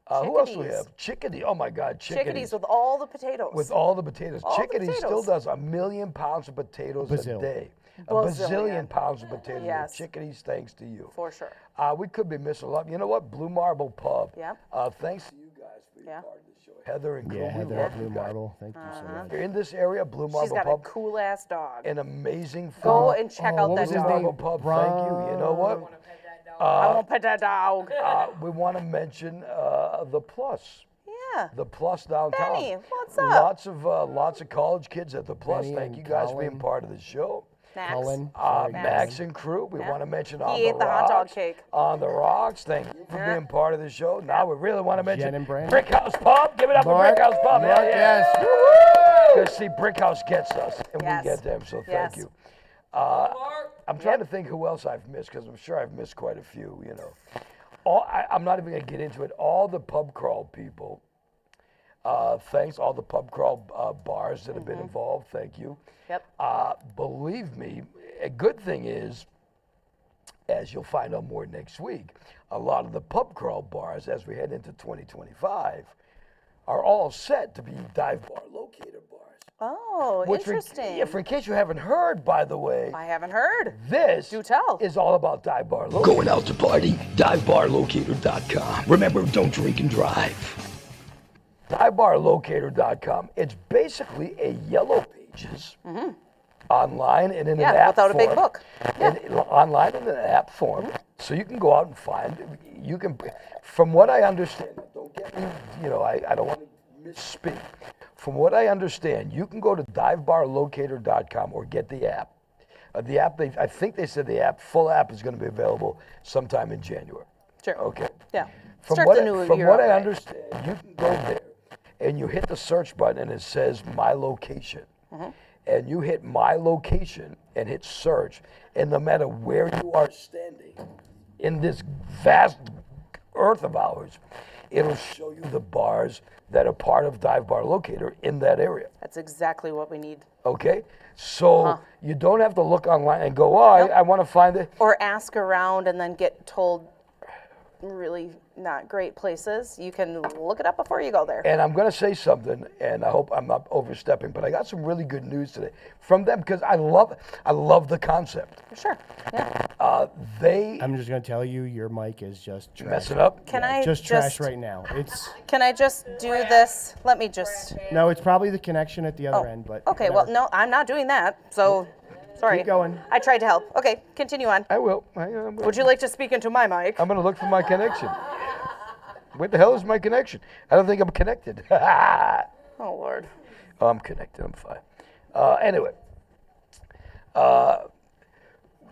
Who else do we Chickadees. have? Chickadee. Oh my God, Chickadees with all the potatoes. With all the potatoes. All the Chickadee still potatoes. does 1 million pounds of potatoes a Bazillion. day. A Bazillion. bazillion pounds of potatoes. Yes. Chickadees, thanks to you. For sure. We could be missing a lot. You know what? Blue Marble Pub. Yeah. Thanks to you guys for being Yeah. part of the show. Heather and crew, Yeah, we Heather love at Blue you guys. Marble. Thank you so much. If you're in this area, Blue She's Marble got a Pub, cool ass dog. an amazing food. Go and check out what that was his dog. name? Marble Pub, thank you. You know what? I won't pet that dog. We want to mention the Plus. Yeah. The Plus downtown. Benny, what's up? Lots of college kids at the Plus. Benny Thank and you guys for Colin. being part of the show. Max. Cullen. Sorry, Max and crew, we want to mention on He the ate the hot dog rocks. cake. On the rocks, thank you for being part of the show. Now we really want to mention and Brandon. Brick House Pub. Give it up for Mark. Brick House Pub. Mark, Hell yeah. yes. Because see, Brick House gets us, and Yes. we get them. So Yes. thank you. I'm trying to think who else I've missed, because I'm sure I've missed quite a few. You know, I'm not even going to get into it. All the pub crawl people. Thanks all the pub crawl bars that have been involved. Thank you. Yep. Believe me, a good thing is, as you'll find out more next week, a lot of the pub crawl bars, as we head into 2025, are all set to be dive bar locator bars. Oh, interesting. For in case you haven't heard, by the way, I haven't heard. this Do tell. is all about dive bar locator. Going out to party? DiveBarLocator.com. Remember, don't drink and drive. DiveBarLocator.com. It's basically a yellow pages online and in an app without a big form. book. Yeah. Online in an app form. So you can go out and find, you can, from what I understand, don't get me, I don't want to misspeak. From what I understand, you can go to divebarlocator.com or get the app. The app, I think they said the full app is going to be available sometime in January. Sure. Okay. Yeah. From Start what, the new from year what out I right. understand, you can go there and you hit the search button and it says my location. And you hit my location and hit search, and no matter where you are standing in this vast earth of ours, it'll show you the bars that are part of Dive Bar Locator in that area. That's exactly what we need. Okay? So you don't have to look online and go, I want to find it. Or ask around and then get told really not great places. You can look it up before you go there. And I'm going to say something, and I hope I'm not overstepping, but I got some really good news today from them because I love the concept. Sure. Yeah. I'm just going to tell you, your mic is just trash. Messing up. Can I Just trash right now. Can I just do this? Let me just. No, it's probably the connection at the other end, but Okay. whatever. Well, no, I'm not doing that. So, sorry. Keep going. I tried to help. Okay, continue on. I will. Would you like to speak into my mic? I'm going to look for my connection. Where the hell is my connection? I don't think I'm connected. Oh, Oh Lord. I'm connected. I'm fine. Anyway,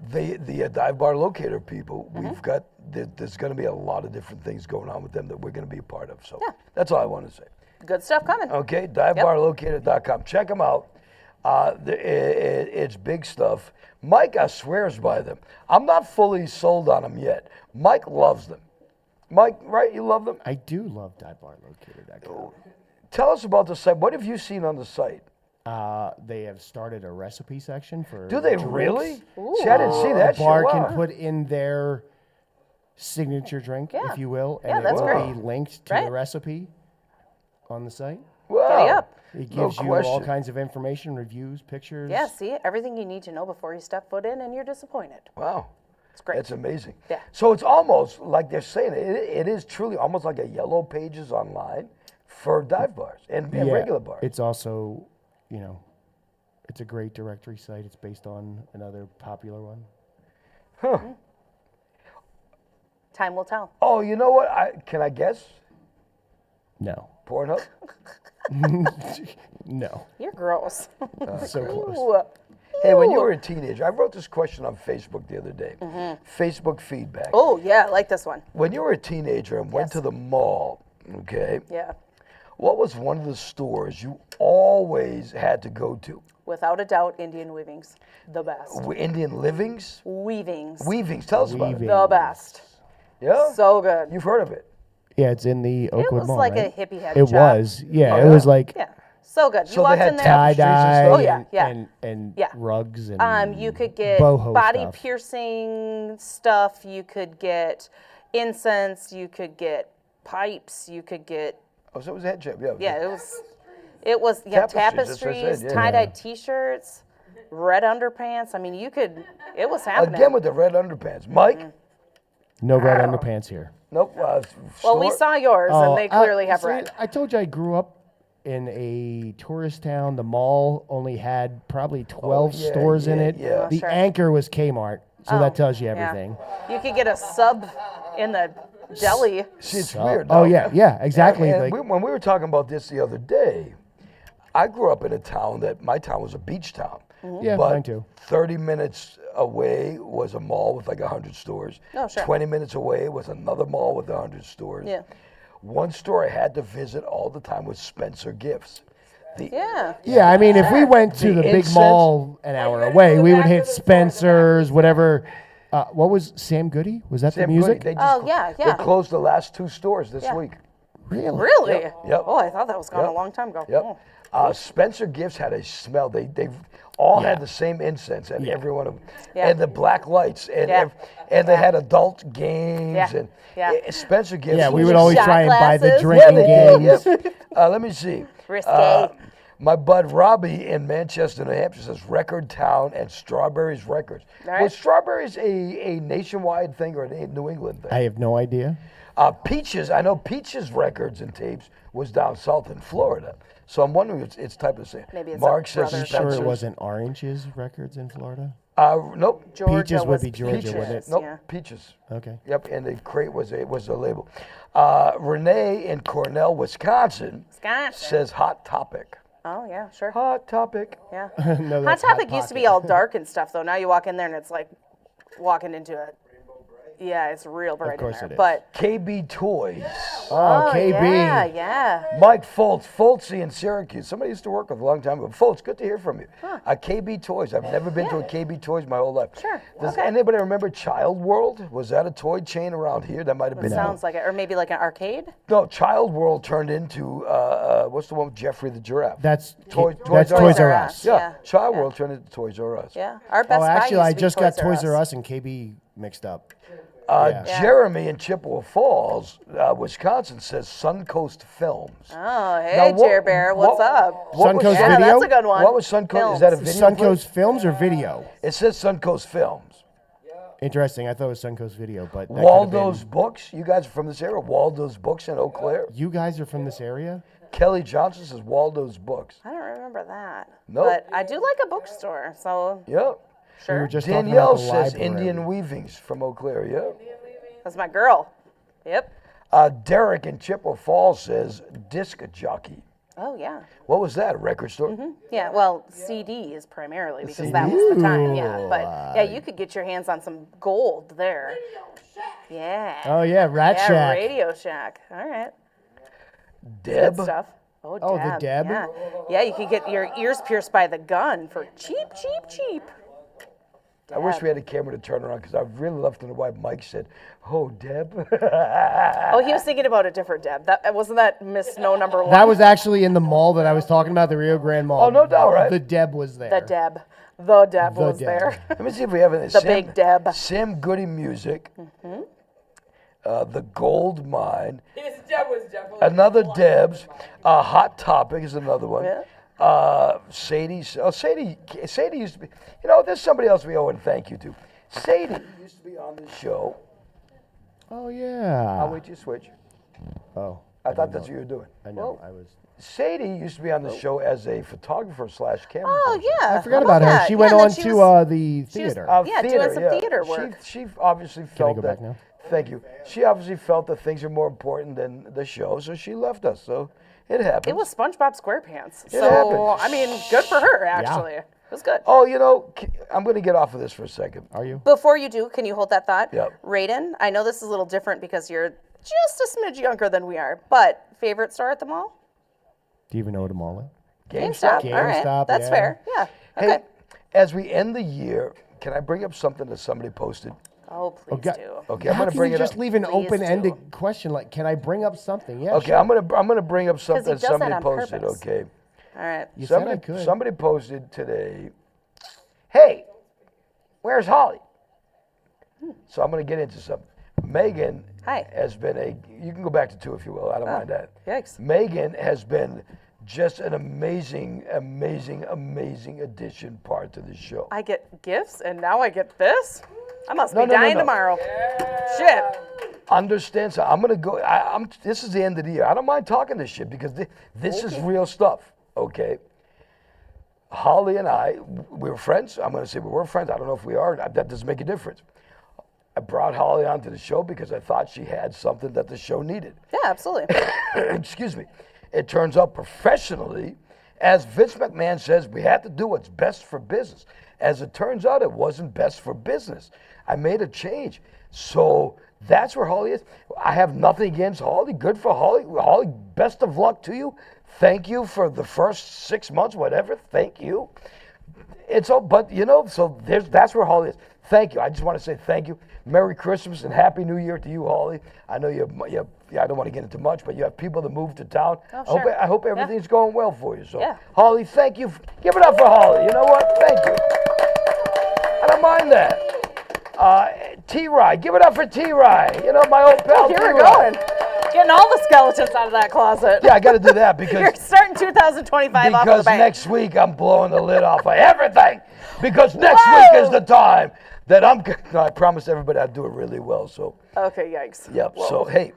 the Dive Bar Locator people, we've got, there's going to be a lot of different things going on with them that we're going to be a part of. So that's all I want to say. Good stuff coming. Okay, divebarlocator.com. Check them out. It's big stuff. Mike swears by them. I'm not fully sold on them yet. Mike loves them. Mike, right? You love them? I do love divebarlocator.com. Tell us about the site. What have you seen on the site? They have started a recipe section for Do they drinks. really? See, I didn't see that A bar shit. can Wow. put in their signature drink, Yeah. if you will, Yeah, and that's it will great. be linked to Right. the recipe on the site. Wow. Giddy up. It No gives you all question. kinds of information, reviews, pictures. Yeah, see, everything you need to know before you step foot in and you're disappointed. Wow. It's great. That's amazing. Yeah. So it's almost like they're saying it is truly almost like a yellow pages online for dive bars and Yeah, regular bars. It's also, it's a great directory site. It's based on another popular one. Time will tell. Oh, you know what? Can I guess? No. Pornhub? No. You're gross. So close. Ooh. Hey, when you were a teenager, I wrote this question on Facebook the other day. Facebook feedback. Oh, yeah, I like this one. When you were a teenager and went Yes. to the mall, okay, Yeah. what was one of the stores you always had to go to? Without a doubt, Indian weavings. The best. Indian Livings? Weavings. Weavings. Tell us about it. Weaving. The best. Yeah? So good. You've heard of it. Yeah, it's in the Oakwood was Mall, like right? a hippie head It shop. was. Yeah, Oh, it yeah? was like Yeah. So good. So You they walked had in there. tapestries and tie-dye stuff? Oh, yeah, yeah. and Yeah. rugs and You could get boho body stuff. piercing stuff. You could get incense. You could get pipes. You could get Oh, so it was a head shop. Yeah. yeah. It was yeah Tapestries, that's what I said, tapestries, yeah. tie-dye T-shirts, red underpants. I mean, you could. It was happening. Again with the red underpants. Mike? no red underpants here. Nope. well, we store? saw yours, and they clearly have see, red. I told you I grew up in a tourist town. The mall only had probably 12 yeah, stores in yeah, it. yeah. The Sure. anchor was Kmart, so that tells you Yeah. everything. You could get a sub in the deli. See, it's So- weird. oh though. yeah, exactly. And like, when we were talking about this the other day, I grew up in a town my town was a beach town. Yeah, but mine too. 30 minutes away was a mall with like 100 stores. Oh, sure. 20 minutes away was another mall with 100 stores. Yeah. One store I had to visit all the time was Spencer Gifts. Yeah. Yeah, I mean, if we went to The the big incense- mall an hour away, we would hit Spencer's, whatever. What was Sam Goody? Was that the Sam music? Goody, they just Oh, yeah, They yeah. closed the last 2 stores this Yeah. week. Really? Really? Yep. Oh, I thought that was gone Yep. a long time ago. Yep. Oh. Spencer Gifts had a smell. They all Yeah. had the same incense, and every one of them, Yeah. and the black lights, and Yeah. and they had adult games, Yeah. and Yeah. Spencer Gifts. Yeah, we was- would always Shot try and buy the glasses. drinking Yeah, they games. did. Yep. Let me see. Risque. My bud Robbie in Manchester, New Hampshire says Record Town and Strawberries Records. All right. Was Strawberries a nationwide thing or a New England thing? I have no idea. Peaches, I know Peaches Records and Tapes was down south in Florida. So I'm wondering if it's type of thing. Maybe it's Mark a says brother's Sure, Spencer's. it wasn't Oranges Records in Florida. Nope. Georgia Peaches would was be Georgia, Peaches, wouldn't it? Nope. Yeah. Peaches. Okay. Yep. And the crate was a label. Renee in Cornell, Wisconsin, Wisconsin. says Hot Topic. Oh, yeah, sure. Hot Topic. Yeah. No, Hot that's Topic used to be Pocket. all dark and stuff, though. Now you walk in there and it's like walking into a. Yeah, it's real bright course in there. it is. But KB Toys. Oh, KB. yeah, yeah. Mike Foltz, Foltzy in Syracuse. Somebody I used to work with a long time ago. Foltz, good to hear from you. KB Toys. I've never been to a KB Toys my whole life. Sure, Does okay. anybody remember Child World? Was that a toy chain around here? That might have been. Sounds like it, or maybe like an arcade. No, Child World turned into what's the one with Jeffrey the Giraffe? That's Toys that's R Toys Us. R Us. Yeah, Child World turned into Toys R Us. Yeah, our Best Oh, Buy actually, used I to be just got Toys R R Us and KB mixed up. Yeah. Jeremy in Chippewa Falls, Wisconsin says Suncoast Films. Oh, hey, Now, what- Jer Bear, what's what- up? what was- Suncoast Yeah, Video? that's a good one. What was Suncoast? Is that a video? place? Suncoast Films or Video? It says Suncoast Films. Interesting. I thought it was Suncoast Video, but that could have Waldo's been- Books. You guys are from this area. Waldo's Books in Eau Claire. You guys are from this area? Kelly Johnson says Waldo's Books. I don't remember that. Nope. But I do like a bookstore, so Yep. We sure. were just talking Danielle about the says library. Indian Weavings from Eau Claire. Yep. That's my girl. Yep. Derek in Chippewa Falls says Disc Jockey. Oh, yeah. What was that? A record store? Yeah, well, CDs primarily because that was the time, yeah. But yeah, you could get your hands on some gold there. Yeah. Oh, yeah, Rat Yeah, Shack. Radio Shack. All right. Deb. Good stuff. Oh, Oh, the Deb? Yeah. Yeah, you could get your ears pierced by the gun for cheap, cheap, cheap. I wish we had a camera to turn around because I'd really love to know why Mike said, "Oh, Deb." Oh, he was thinking about a different Deb. That wasn't that Miss No number one. That was actually in the mall that I was talking about, the Rio Grande Mall. Oh, no doubt, right? The Deb was there. the Deb. The Deb was Deb. there. Let me see if we have anything. The Big Deb. Sam Goody Music. The Gold Mine. His Deb was definitely Another Deb's. Hot Topic is another one. Yeah. Sadie's. Oh, Sadie used to be. You know, there's somebody else we owe a thank you to. Sadie used to be on this show. Oh, yeah. I'll wait you switch. Oh, I thought that's what you were doing. I know. I was. Sadie used to be on the show as a photographer / camera. Oh, person. yeah. I forgot about her. that? She Yeah, went and then on she to was- the she was- theater. Yeah, doing some theater work. She obviously felt go that. back now? Thank you. She obviously felt that things are more important than the show, so she left us. So it happened. It was SpongeBob SquarePants. So, happened. I mean, good for her, actually. It was good. Oh, you know, I'm going to get off of this for a second. Are you? Before you do, can you hold that thought? Yep. Raiden, I know this is a little different because you're just a smidge younger than we are, but favorite store at the mall? Do you even know what a mall is? GameStop. All right. GameStop, That's yeah. fair. Yeah. Okay. Hey, as we end the year, can I bring up something that somebody posted? Oh, please Okay. do. Okay, I'm How going to can bring you it just up. leave an Please open-ended do. question like, can I bring up something? Yeah, Okay, sure. I'm going to bring up something he that does that somebody on posted. purpose. Okay. All right. You said I could. Somebody posted today, hey, where's Holly? So I'm going to get into something. Megan Hi. has been you can go back to 2 if you will, I don't mind that. Yikes. Megan has been just an amazing addition part to the show. I get gifts and now I get this? I must No, be no, no, dying no. tomorrow. Shit. Understand, so I'm going to go, this is the end of the year. I don't mind talking this shit because this is real stuff, okay? Holly and I, we were friends. I'm going to say we were friends. I don't know if we are. That doesn't make a difference. I brought Holly onto the show because I thought she had something that the show needed. Yeah, absolutely. Excuse me. It turns out professionally, as Vince McMahon says, we have to do what's best for business. As it turns out, it wasn't best for business. I made a change. So that's where Holly is. I have nothing against Holly. Good for Holly. Holly, best of luck to you. Thank you for the first 6 months, whatever. Thank you. It's all, but so that's where Holly is. Thank you. I just want to say thank you. Merry Christmas and Happy New Year to you, Holly. I know you I don't want to get into much, but you have people that moved to town. Oh, sure. I hope everything's going well for you. So, Yeah. Holly, thank you. Give it up for Holly. You know what? Thank you. I don't mind that. T-Rye, give it up for T-Rye. My old pal Here T-Rye. we're going. Getting all the skeletons out of that closet. Yeah, I got to do that because You're starting 2025 off with a because bang. next week I'm blowing the lid off of everything. Because next week is the time that I promised everybody I'd do it really well. So. Okay, yikes. Yep. Whoa. So hey,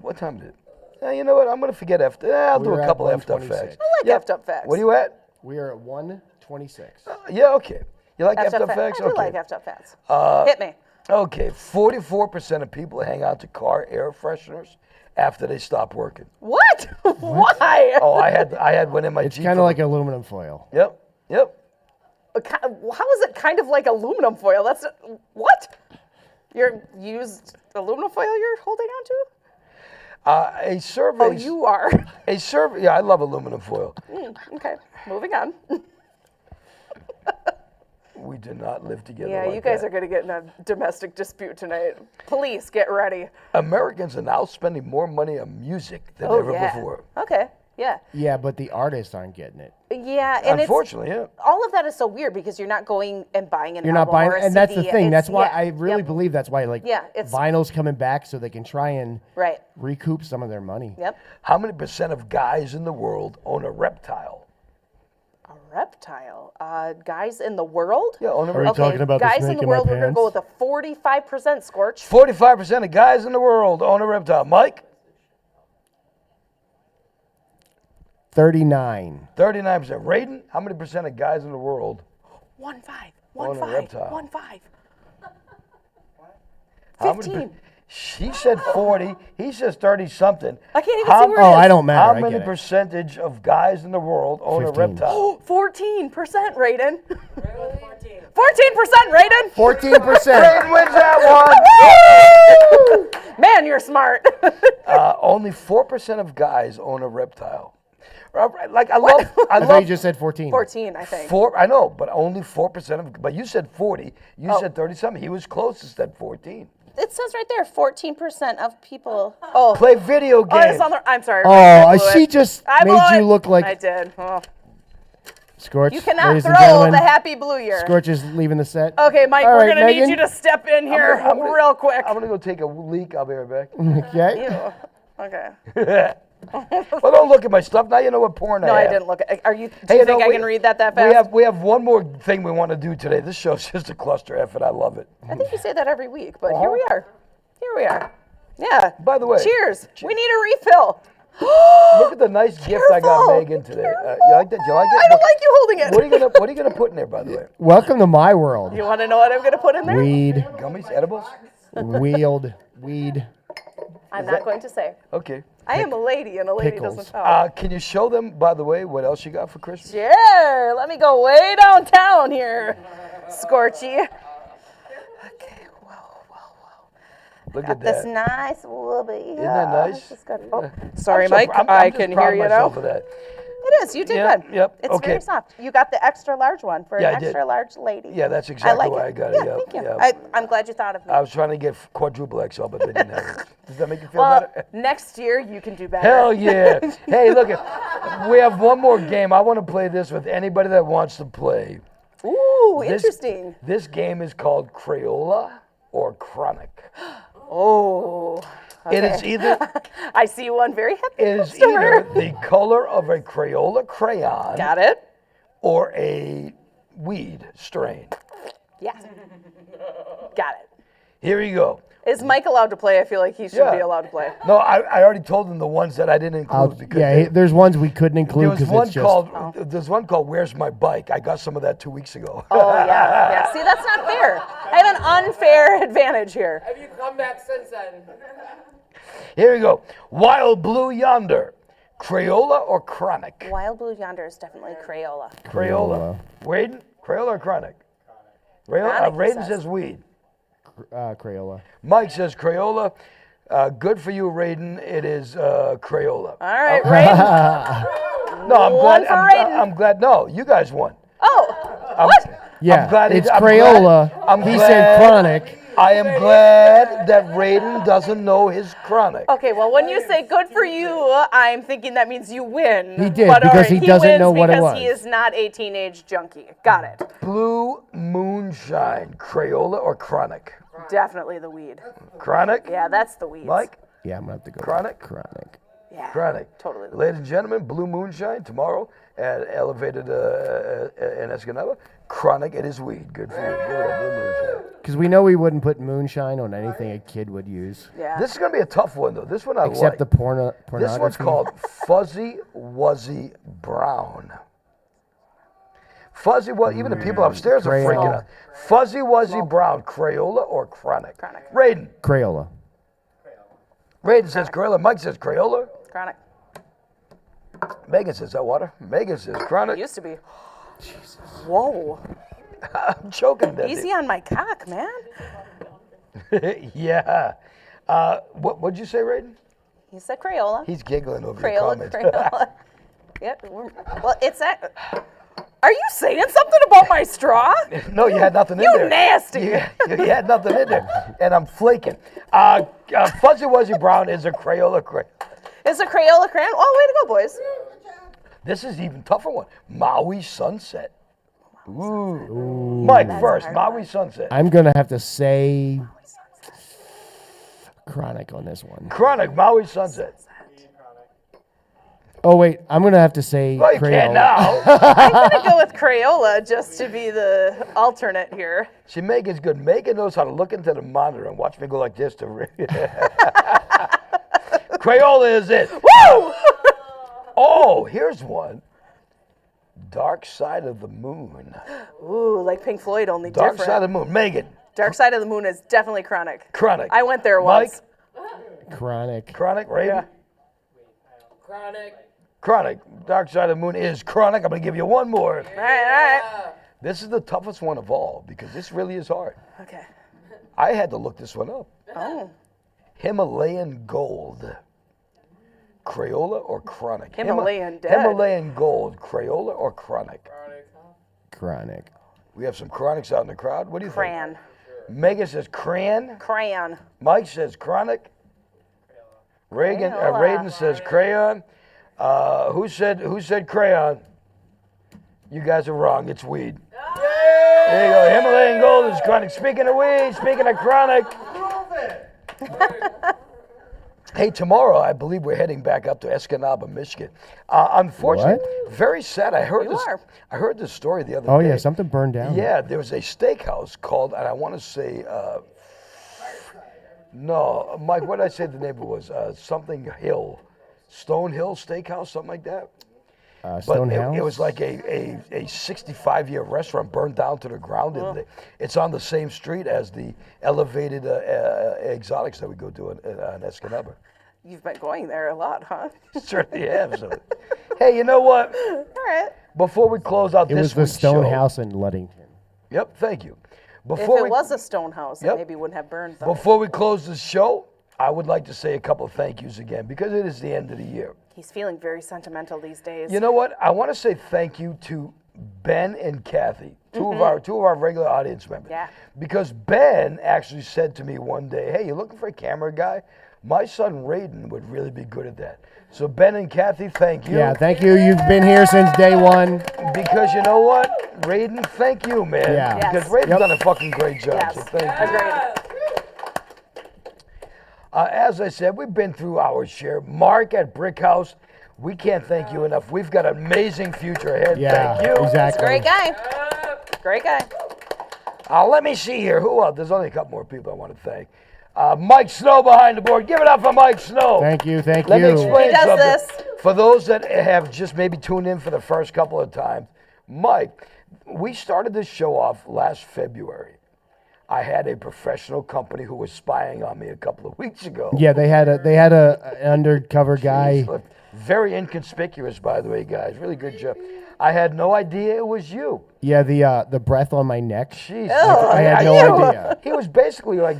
what time is it? You know what? I'm gonna forget I'll do We're a at couple effed up 1:26. facts. I like effed up facts. What are you at? We are at 126. Yeah. Okay. You like effed up facts? facts? I do Okay. like effed up facts. Hit me. Okay. 44% of people hang on to car air fresheners after they stop working. What? Why? Oh, I had one in my It's Jeep. kind of like aluminum foil. Yep. How is it kind of like aluminum foil? That's what? Your used aluminum foil you're holding on to? A survey. Oh, you are. A survey. Yeah, I love aluminum foil. Okay, moving on. We did not live together. Yeah, like you guys that. are going to get in a domestic dispute tonight. Police, get ready. Americans are now spending more money on music than Oh, ever yeah. before. Okay, yeah. Yeah, but the artists aren't getting it. Yeah, and Unfortunately, yeah. all of that is so weird because you're not going and buying an You're not album buying, or a and that's the CD. thing. That's why yeah, I really yep, believe that's why it's- vinyl's coming back so they can try and Right. recoup some of their money. Yep. How many percent of guys in the world own a reptile? A reptile. Guys in the world? Yeah, own a Are we reptile. talking about the guys in snake the in my world, we're going to go with pants? a 45% scorch. 45% of guys in the world own a reptile. Mike? 39. 39%. Raiden? How many percent of guys in the world 1-5. own a 1-5. reptile? 1-5. How many 15. She said 40. He says 30 something. I can't even How- see where Oh, it is. I don't matter. How I many get it. percentage of guys in the world own 15. a reptile? 14%, Raiden. 14%, Raiden. 14%. Raiden wins that one. Man, you're smart. Only 4% of guys own a reptile. Like I I thought love you just said 14. 14, I think. I know, but only 4% of. But you said 40. You said 30 something. He was closest at 14. It says right there, 14% of people. Oh, Play video oh, games. it's on the, I'm sorry. Oh, I blew she it. just I blew made you it. look like I did. Oh. Scorch. You cannot ladies and throw gentlemen. the happy blue year. Scorch is leaving the set. Okay, Mike, All we're right, going to need Megan. you to step in here real quick. I'm gonna go take a leak. I'll be right back. Okay. Ew. Okay. Well, don't look at my stuff. Now you know what porn I No, I have. didn't look at Do you Hey, think I can read that fast? We have one more thing we want to do today. This show's just a cluster effort. I love it. I think you say that every week, but here we are. Here we are. Yeah. By the way, Cheers. We need a refill. Look at the nice gift I got Careful. Megan today. You like that? Do you like it? I don't like you holding it. What are you gonna put in there, by the way? Welcome to my world. You want to know what I'm going to put in there? Weed, Gummies, edibles? weed. I'm not going to say. Okay. I am a lady, and a lady Pickles. doesn't talk. Can you show them, by the way, what else you got for Christmas? Sure. Let me go way downtown here, Scorchy. Okay. Look Got at this that. nice whoopee. Isn't that nice? Sorry, I'm so Mike. pr- I'm I just can proud hear of you now. myself for that. It is. You did Yeah, good. yep, It's okay. very soft. You got the extra large one for Yeah, an I did. extra large lady. Yeah, that's exactly like why it. I got yeah, it. Yeah, thank you. yeah. I'm glad you thought of me. I was trying to get quadruple XL, but they didn't have it. Does that make you feel Well, better? next year you can do better. Hell yeah. Hey, look, we have one more game. I want to play this with anybody that wants to play. Ooh, This- interesting. This game is called Crayola or Chronic. Oh. It is either I see one very happy it is customer. either the color of a Crayola crayon Got it? or a weed strain. Yeah. Got it. Here you go. Is Mike allowed to play? I feel like he should Yeah. be allowed to play. No, I already told them the ones that I didn't include because Yeah, there's ones we couldn't there include was because one it's just. called there's one called Where's My Bike? I got some of that 2 weeks ago. Oh, yeah. Yeah. See, that's not fair. I have an unfair advantage here. Have you come back since then? Here you go. Wild Blue Yonder. Crayola or Chronic? Wild Blue Yonder is definitely Crayola. Crayola. Raiden? Crayola or Chronic? Chronic, he Raiden says. says weed. Crayola. Mike says Crayola. Good for you, Raiden. It is Crayola. All right, Raiden. No, I'm One glad. for Raiden. I'm glad. No, you guys won. What? Yeah, I'm glad it's I'm Crayola. glad- I'm he glad- said chronic. I am glad that Raiden doesn't know his chronic. Okay, well, when you say good for you, I'm thinking that means you win. He did, But, all because right, he doesn't wins know what it because he was. is not a teenage junkie. Got it. Blue Moonshine, Crayola or chronic? Definitely the weed. Chronic? Yeah, that's the weeds. Mike? Yeah, I'm gonna have to go. Chronic? Chronic. Yeah. Chronic. Totally. Ladies and gentlemen, Blue Moonshine tomorrow at Elevated in Escanaba. Chronic, it is weed. Good for you. Give it up, Blue Moonshine. Because we know we wouldn't put moonshine on anything a kid would use, Yeah. This is going to be a tough one, though. This one I except like. the pornography. This one's called Fuzzy Wuzzy Brown. Fuzzy Wuzzy, even the people upstairs are Crayola. freaking out. Fuzzy Wuzzy Brown, Crayola or Chronic? Chronic. Raiden. Crayola. Raiden says Crayola. Mike says Crayola. Chronic. Megan says that water. Megan says Chronic. Used to be. Whoa. I'm choking that. Easy on my cock, man. Yeah. What'd you say, Raiden? He said Crayola. He's giggling over your Crayola, comments. Crayola. Yep. Well, it's that. Are you saying something about my straw? No, you had nothing in You there. nasty. You had nothing in there, and I'm flaking. Fuzzy Wuzzy Brown is a Crayola crayon. It's a Crayola crayon. Oh, way to go, boys. This is even tougher one. Maui Sunset. Ooh. Mike first. Maui Sunset. I'm gonna have to say chronic on this one. Chronic Maui Sunset. Oh wait, I'm gonna have to say Well, you can't Crayola. now. I'm going to go with Crayola just to be the alternate here. See, Megan's good. Megan knows how to look into the monitor and watch me go like this to. Crayola is it. Woo! Oh, here's one. Dark Side of the Moon. Ooh, like Pink Floyd, only Dark different. Side of the Moon. Megan. Dark Side of the Moon is definitely Chronic. Chronic. I went there Mike. once. Chronic. Chronic, Raven. Yeah. Chronic. Chronic. Dark Side of the Moon is Chronic. I'm going to give you one more. All right. This is the toughest one of all because this really is hard. Okay. I had to look this one up. Oh. Himalayan Gold. Crayola or Chronic? Himalayan dead. Himalayan Gold. Crayola or Chronic? Chronic. We have some Chronics out in the crowd. What do you Crayon. think? Megan says Crayon. Crayon. Mike says Chronic. Raiden Crayola. says Crayon. Who said Crayon? You guys are wrong. It's weed. There you go. Himalayan Gold is Chronic. Speaking of weed, speaking of Chronic. Hey, tomorrow I believe we're heading back up to Escanaba, Michigan. Unfortunately, very sad. I heard this story the other day. Oh yeah, something burned down. Yeah, there was a steakhouse called, and I want to say, no, Mike, what did I say the name was? Something Hill, Stone Hill Steakhouse, something like that. Stone But House? it was like a 65-year restaurant burned down to the ground. And it's on the same street as the elevated exotics that we go to on Escanaba. You've been going there a lot, huh? Certainly have. So. Hey, you know what? All right. Before we close out It this was the week's Stone show, House in Ludington. Yep, thank you. If it was a stone house, it maybe wouldn't have burned. Though. Before we close this show, I would like to say a couple of thank yous again because it is the end of the year. He's feeling very sentimental these days. You know what? I want to say thank you to Ben and Kathy, two of our regular audience members. Yeah. Because Ben actually said to me one day, "Hey, you looking for a camera guy? My son Raiden would really be good at that." So Ben and Kathy, thank you. Yeah, thank you. You've been here since day one. Because you know what, Raiden, thank you, man. Yeah. Yes. Because Raiden's done a fucking great job. Yes. So thank you. Agreed. As I said, we've been through our share. Mark at Brick House, we can't thank you enough. We've got an amazing future ahead. Yeah, Thank you. exactly. Great guy. Great guy. Let me see here. Who else? There's only a couple more people I want to thank. Mike Snow behind the board. Give it up for Mike Snow. Thank you, thank Let me you. explain He does something. this. For those that have just maybe tuned in for the first couple of times, Mike, we started this show off last February. I had a professional company who was spying on me a couple of weeks ago. Yeah, they had a undercover guy. Very inconspicuous, by the way, guys. Really good job. I had no idea it was you. Yeah, the breath on my neck. Jeez. I had no Ew. idea. He was basically like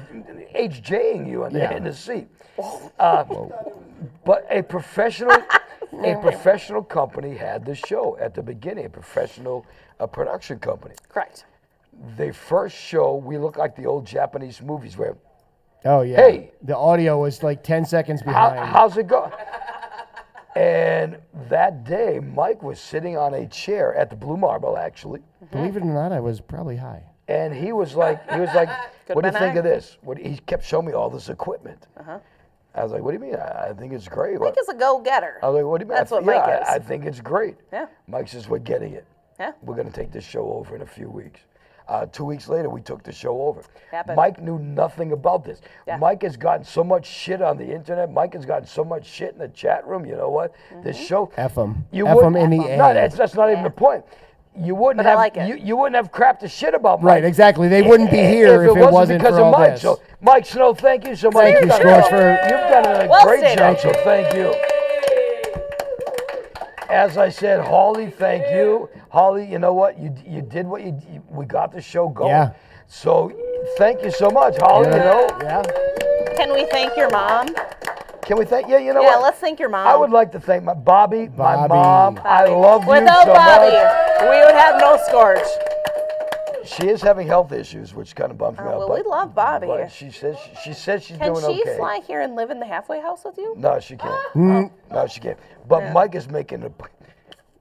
HJing you in the seat. But a professional a professional company had the show at the beginning, a professional production company. Correct. The first show, we looked like the old Japanese movies where, Oh, yeah. Hey. The audio was like 10 seconds behind. how's it going? And that day, Mike was sitting on a chair at the Blue Marble, actually. Believe it or not, I was probably high. And he was like, what do you think of this? He kept showing me all this equipment. I was like, what do you mean? I think it's great. Mike is a go-getter. I was like, what do you mean? That's what Mike is. I think it's great. Yeah. Mike says, we're getting it. Yeah. We're going to take this show over in a few weeks. 2 weeks later, we took the show over. Happened. Mike knew nothing about this. Yeah. Mike has gotten so much shit on the internet. Mike has gotten so much shit in the chat room. You know what? This show. F them. You F wouldn't- them in the No, A. that's not even the point. You wouldn't But I have like it. you wouldn't have crap to shit about Mike. Right, exactly. They wouldn't be here if it wasn't because for of all Mike. this. So, Mike Snow, thank you so much. Thank you, You've Scorch, done a Well great stated. job, so thank you. As I said, Holly, thank you. Holly, you know what? You did what we got the show going. Yeah. So thank you so much, Holly. You know. Yeah. Can we thank your mom? Can we thank? Yeah, you know Yeah, what? let's thank your mom. I would like to thank my Bobby, my Bobby. mom. I love you Without so Bobby, much. we would have no Scorch. She is having health issues, which kind of bums me out. Well, we love Bobby. But she says she's Can doing she okay. fly here and live in the halfway house with you? No, she can't. No, she can't. But Mike is making a.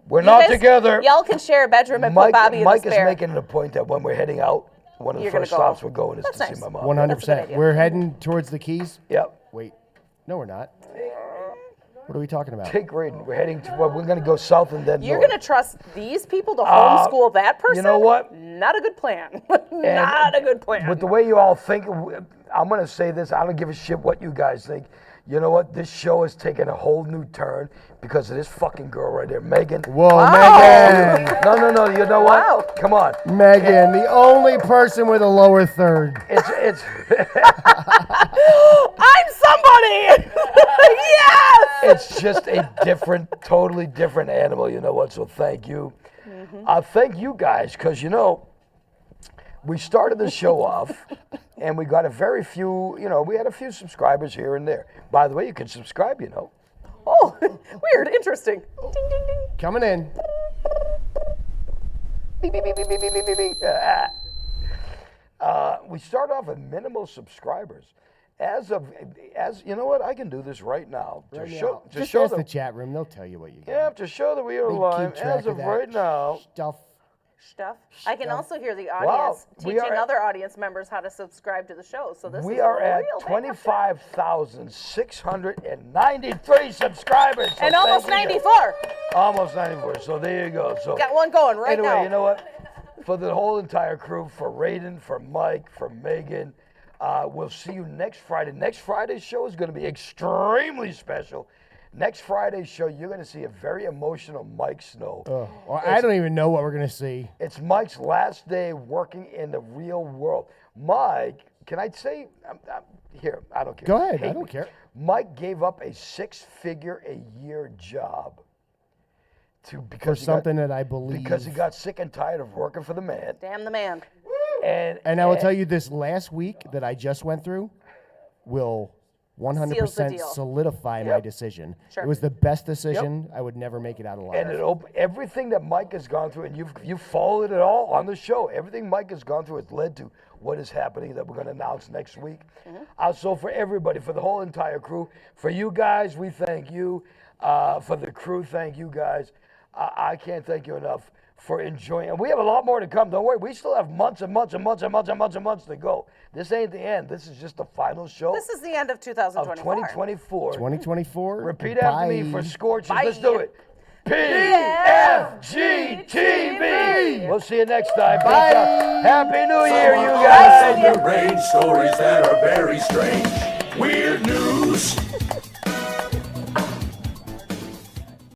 We're You not guys- together. Y'all can share a bedroom and Mike, put Bobby in Mike the is spare. making it a point that when we're heading out, one of the You're gonna first go. stops we're going is That's to nice. see my mom. 100%. That's a good idea. We're heading towards the Keys. Yep. Wait. No, we're not. What are we talking about? Take Graydon. We're heading to. Well, we're going to go south and then You're north. going to trust these people to homeschool that person? you know what? Not a good plan. Not a good plan. With the way you all think, I'm going to say this. I don't give a shit what you guys think. You know what? This show has taken a whole new turn because of this fucking girl right there, Megan. Whoa, Wow. Megan. No. You know what? Wow. Come on. Megan, the only person with a lower third. It's I'm somebody! Yes! it's just a totally different animal. You know what? So thank you. Thank you guys because we started the show off. And we got a very few, we had a few subscribers here and there. By the way, you can subscribe, Oh, weird, interesting. Ding, ding, ding. Coming in. Beep, beep, beep, beep, beep, beep, beep, beep. We start off with minimal subscribers. As you know what, I can do this right now to show Just show ask them. the chat room. They'll tell you what you got. Yeah, to show that we are They live. keep track As of that right now, Stuff. Stuff. I can also hear the Wow, audience we teaching are- other audience members how to subscribe to the show. So this we is are a at real 25,693 subscribers. So and almost thank you guys. 94. Almost 94. So there you go. So Got one going right anyway, now. you know what? For the whole entire crew, for Raiden, for Mike, for Megan, we'll see you next Friday. Next Friday's show is going to be extremely special. Next Friday's show, you're going to see a very emotional Mike Snow. Well, I don't even know what we're going to see. It's Mike's last day working in the real world. Mike, can I say, here, I don't care. Go ahead. Hate I don't me. care. Mike gave up a 6-figure-a-year job because For he something that I believe. because he got sick and tired of working for the man. Damn the man. And I will tell you this last week that I just went through will Seals the 100% deal. solidify my decision. Sure. It was the best decision. I would never make it out alive. And everything that Mike has gone through, and you've followed it all on the show. Everything Mike has gone through has led to what is happening that we're going to announce next week. So for everybody, for the whole entire crew, for you guys, we thank you. For the crew, thank you guys. I can't thank you enough for enjoying. And we have a lot more to come. Don't worry. We still have months and months and months and months and months and months to go. This ain't the end. This is just the final show This is the end of of 2024. 2024. 2024. Repeat after me for Bye. Scorches. Bye. Let's do it. PFG-TV. We'll see you next time. Peace out. Happy New Year, you guys. The rain stories that are very strange. Weird news